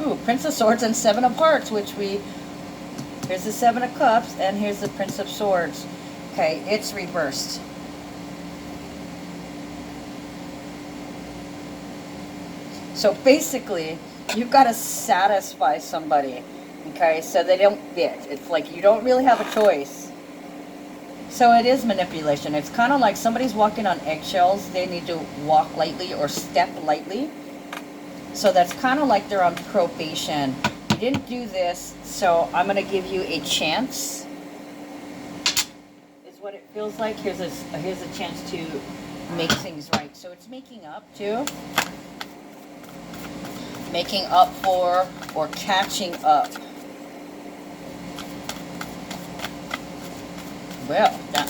Ooh, Prince of Swords and Seven of Hearts, which here's the Seven of Cups, and here's the Prince of Swords. Okay, it's reversed. So basically, you've got to satisfy somebody, okay, so they don't fit. It's like you don't really have a choice. So it is manipulation. It's kind of like somebody's walking on eggshells. They need to walk lightly or step lightly. So that's kind of like they're on probation. You didn't do this, so I'm going to give you a chance. Is what it feels like. Here's a chance to make things right. So it's making up too. Making up for or catching up. Well done.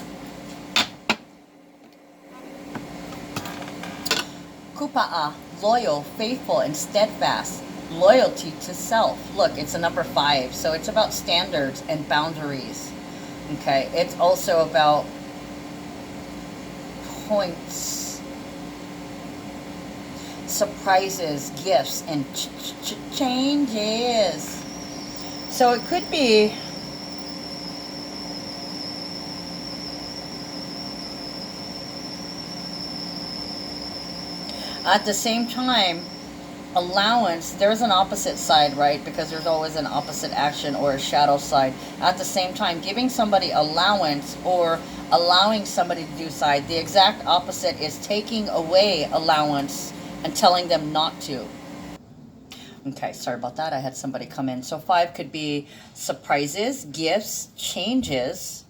Kupa'a, loyal, faithful, and steadfast. Loyalty to self. Look, it's a number 5, so it's about standards and boundaries. Okay, it's also about points, surprises, gifts, and changes. So it could be at the same time, allowance, there's an opposite side, right? Because there's always an opposite action or a shadow side. At the same time, giving somebody allowance or allowing somebody to do side, the exact opposite is taking away allowance and telling them not to. Okay, sorry about that. I had somebody come in. So 5 could be surprises, gifts, changes.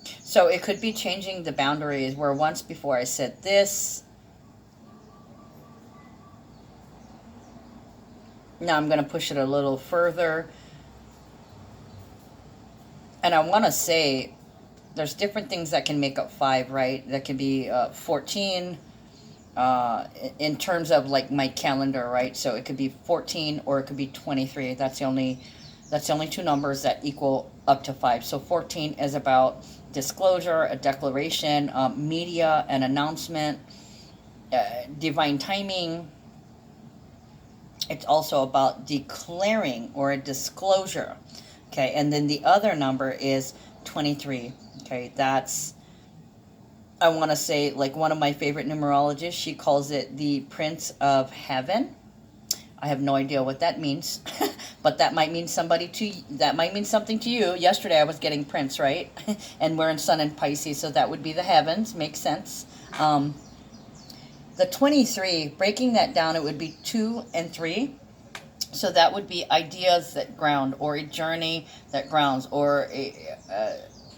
So it could be changing the boundaries where once before I said this. Now I'm going to push it a little further. And I want to say there's different things that can make up 5, right? That can be 14 in terms of like my calendar, right? So it could be 14 or it could be 23. That's the only two numbers that equal up to 5. So 14 is about disclosure, a declaration, media, an announcement, divine timing. It's also about declaring or a disclosure. Okay, and then the other number is 23. Okay, that's, I want to say, like one of my favorite numerologists, she calls it the Prince of Heaven. I have no idea what that means, but that might mean something to you. Yesterday I was getting Prince, right? And we're in Sun and Pisces, so that would be the heavens. Makes sense. The 23, breaking that down, it would be 2 and 3. So that would be ideas that ground, or a journey that grounds, or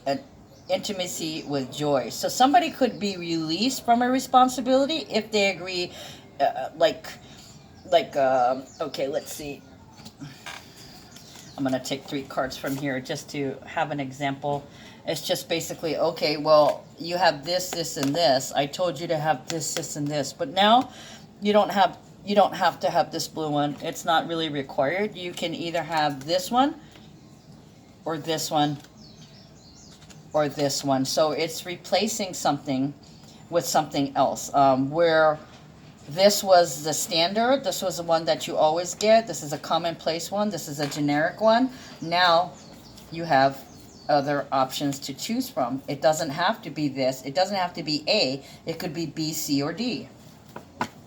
an intimacy with joy. So somebody could be released from a responsibility if they agree, okay, let's see. I'm going to take 3 cards from here just to have an example. It's just basically, okay, well, you have this, this, and this. I told you to have this, this, and this. But now you don't have to have this blue one. It's not really required. You can either have this one or this one or this one. So it's replacing something with something else. Where this was the standard, this was the one that you always get. This is a commonplace one. This is a generic one. Now you have other options to choose from. It doesn't have to be this. It doesn't have to be A. It could be B, C, or D.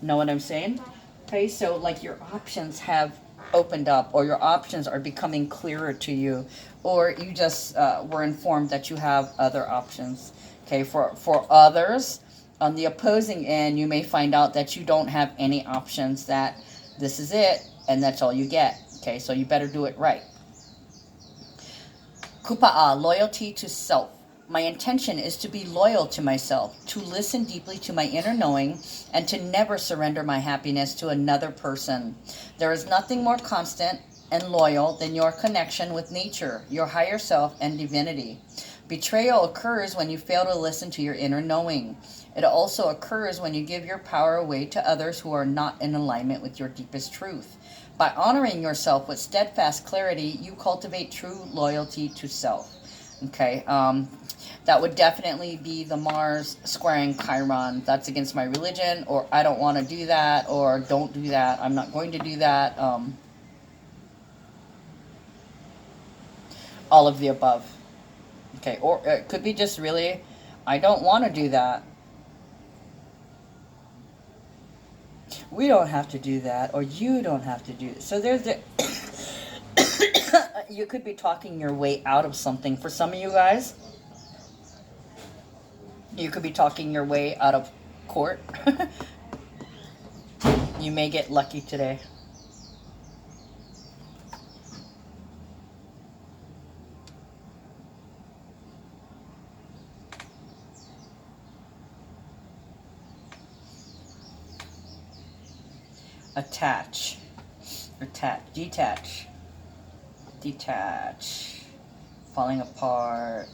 Know what I'm saying? Okay, so like your options have opened up, or your options are becoming clearer to you, or you just were informed that you have other options. Okay, for others, on the opposing end, you may find out that you don't have any options, that this is it, and that's all you get. Okay, so you better do it right. Kupa'a, loyalty to self. My intention is to be loyal to myself, to listen deeply to my inner knowing, and to never surrender my happiness to another person. There is nothing more constant and loyal than your connection with nature, your higher self, and divinity. Betrayal occurs when you fail to listen to your inner knowing. It also occurs when you give your power away to others who are not in alignment with your deepest truth. By honoring yourself with steadfast clarity, you cultivate true loyalty to self. Okay, that would definitely be the Mars squaring Chiron. That's against my religion, or I don't want to do that, or don't do that. I'm not going to do that. All of the above. Okay, or it could be just really, I don't want to do that. We don't have to do that, or you don't have to do it. So there's the you could be talking your way out of something. For some of you guys, you could be talking your way out of court. You may get lucky today. Attach, detach, falling apart.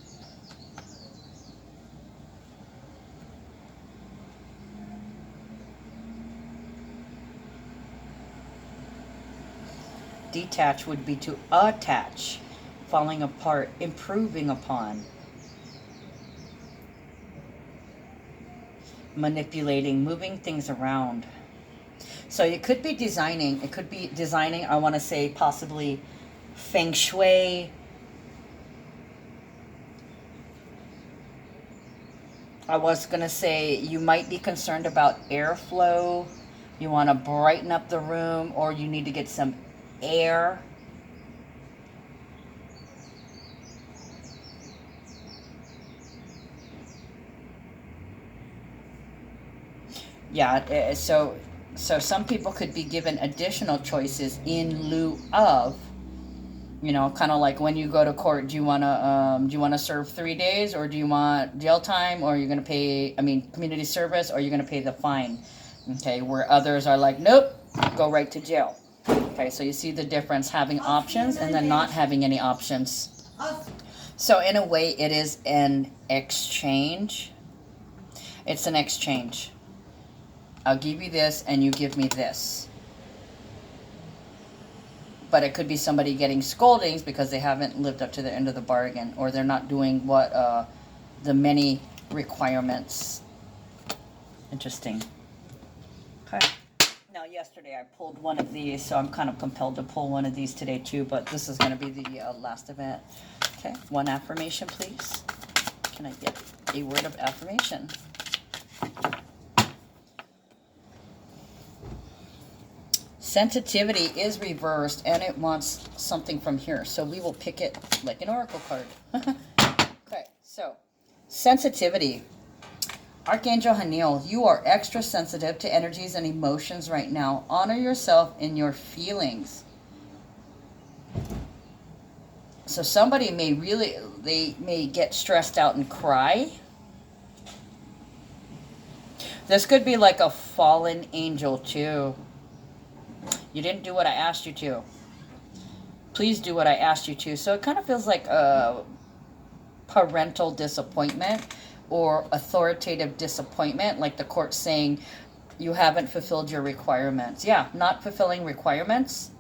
Detach would be to attach. falling apart, improving upon, manipulating, moving things around. So it could be designing. It could be designing, I want to say possibly feng shui. I was going to say you might be concerned about airflow. You want to brighten up the room, or you need to get some air. Yeah, so some people could be given additional choices in lieu of, kind of like when you go to court. Do you want to serve 3 days, or do you want jail time, or you're going to pay, community service, or you're going to pay the fine? Okay, where others are like, nope, go right to jail. Okay, so you see the difference, having options and then not having any options. So in a way, it is an exchange. It's an exchange. I'll give you this and you give me this. But it could be somebody getting scoldings because they haven't lived up to the end of the bargain, or they're not doing what the many requirements. Interesting. Okay. Now, yesterday I pulled one of these, so I'm kind of compelled to pull one of these today too, but this is going to be the last event. Okay, one affirmation, please. Can I get a word of affirmation? Sensitivity is reversed, and it wants something from here, so we will pick it like an oracle card. Okay, so sensitivity. Archangel Haniel, you are extra sensitive to energies and emotions right now. Honor yourself in your feelings. So somebody they may get stressed out and cry. This could be like a fallen angel too. You didn't do what I asked you to. Please do what I asked you to. So it kind of feels like a parental disappointment or authoritative disappointment, like the court saying you haven't fulfilled your requirements. Yeah, not fulfilling requirements,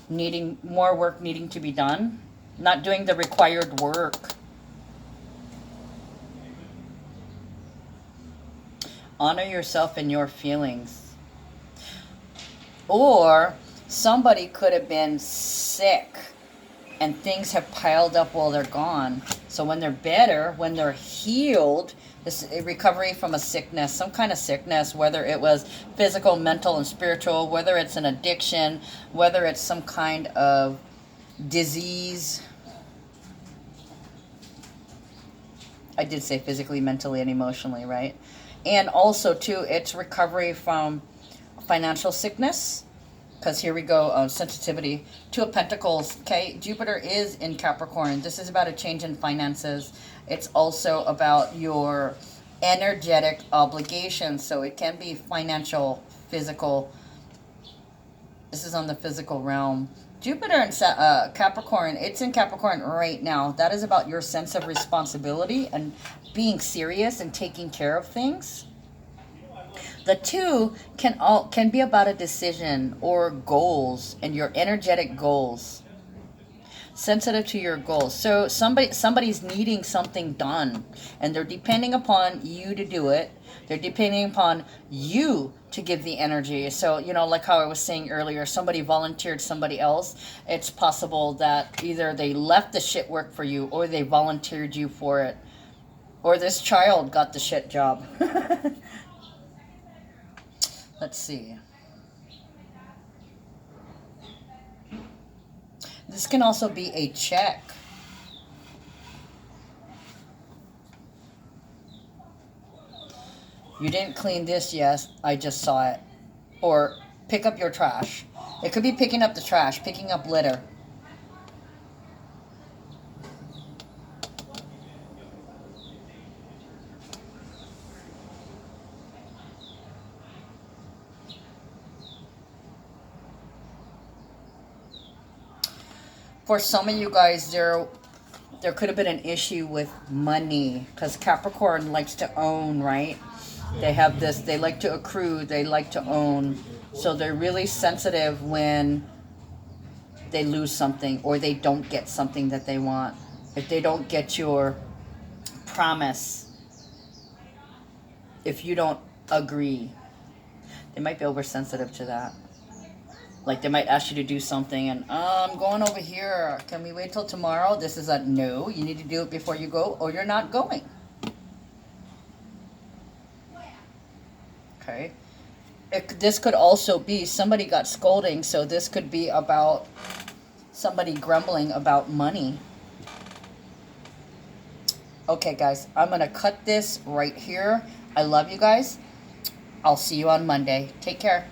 needing more work needing to be done, not doing the required work. Honor yourself in your feelings. Or somebody could have been sick and things have piled up while they're gone. So when they're better, when they're healed, this is a recovery from a sickness, some kind of sickness, whether it was physical, mental, and spiritual, whether it's an addiction, whether it's some kind of disease. I did say physically, mentally, and emotionally, right? And also, too, it's recovery from financial sickness, because here we go, sensitivity. Two of Pentacles. Okay, Jupiter is in Capricorn. This is about a change in finances. It's also about your energetic obligations. So it can be financial, physical. This is on the physical realm. Jupiter in Capricorn, it's in Capricorn right now. That is about your sense of responsibility and being serious and taking care of things. The two can be about a decision or goals and your energetic goals. Sensitive to your goals. So somebody's needing something done and they're depending upon you to do it. They're depending upon you to give the energy. So, like how I was saying earlier, somebody volunteered somebody else. It's possible that either they left the shit work for you or they volunteered you for it. Or this child got the shit job. Let's see. This can also be a check. You didn't clean this, yes, I just saw it. Or pick up your trash. It could be picking up the trash, picking up litter. For some of you guys, there could have been an issue with money, because Capricorn likes to own, right? They have this, they like to accrue, they like to own. So they're really sensitive when they lose something or they don't get something that they want. If they don't get your promise, if you don't agree, they might be oversensitive to that. Like they might ask you to do something and, I'm going over here. Can we wait till tomorrow? This is a no. You need to do it before you go or you're not going. Okay. This could also be somebody got scolding, so this could be about somebody grumbling about money. Okay, guys, I'm going to cut this right here. I love you guys. I'll see you on Monday. Take care.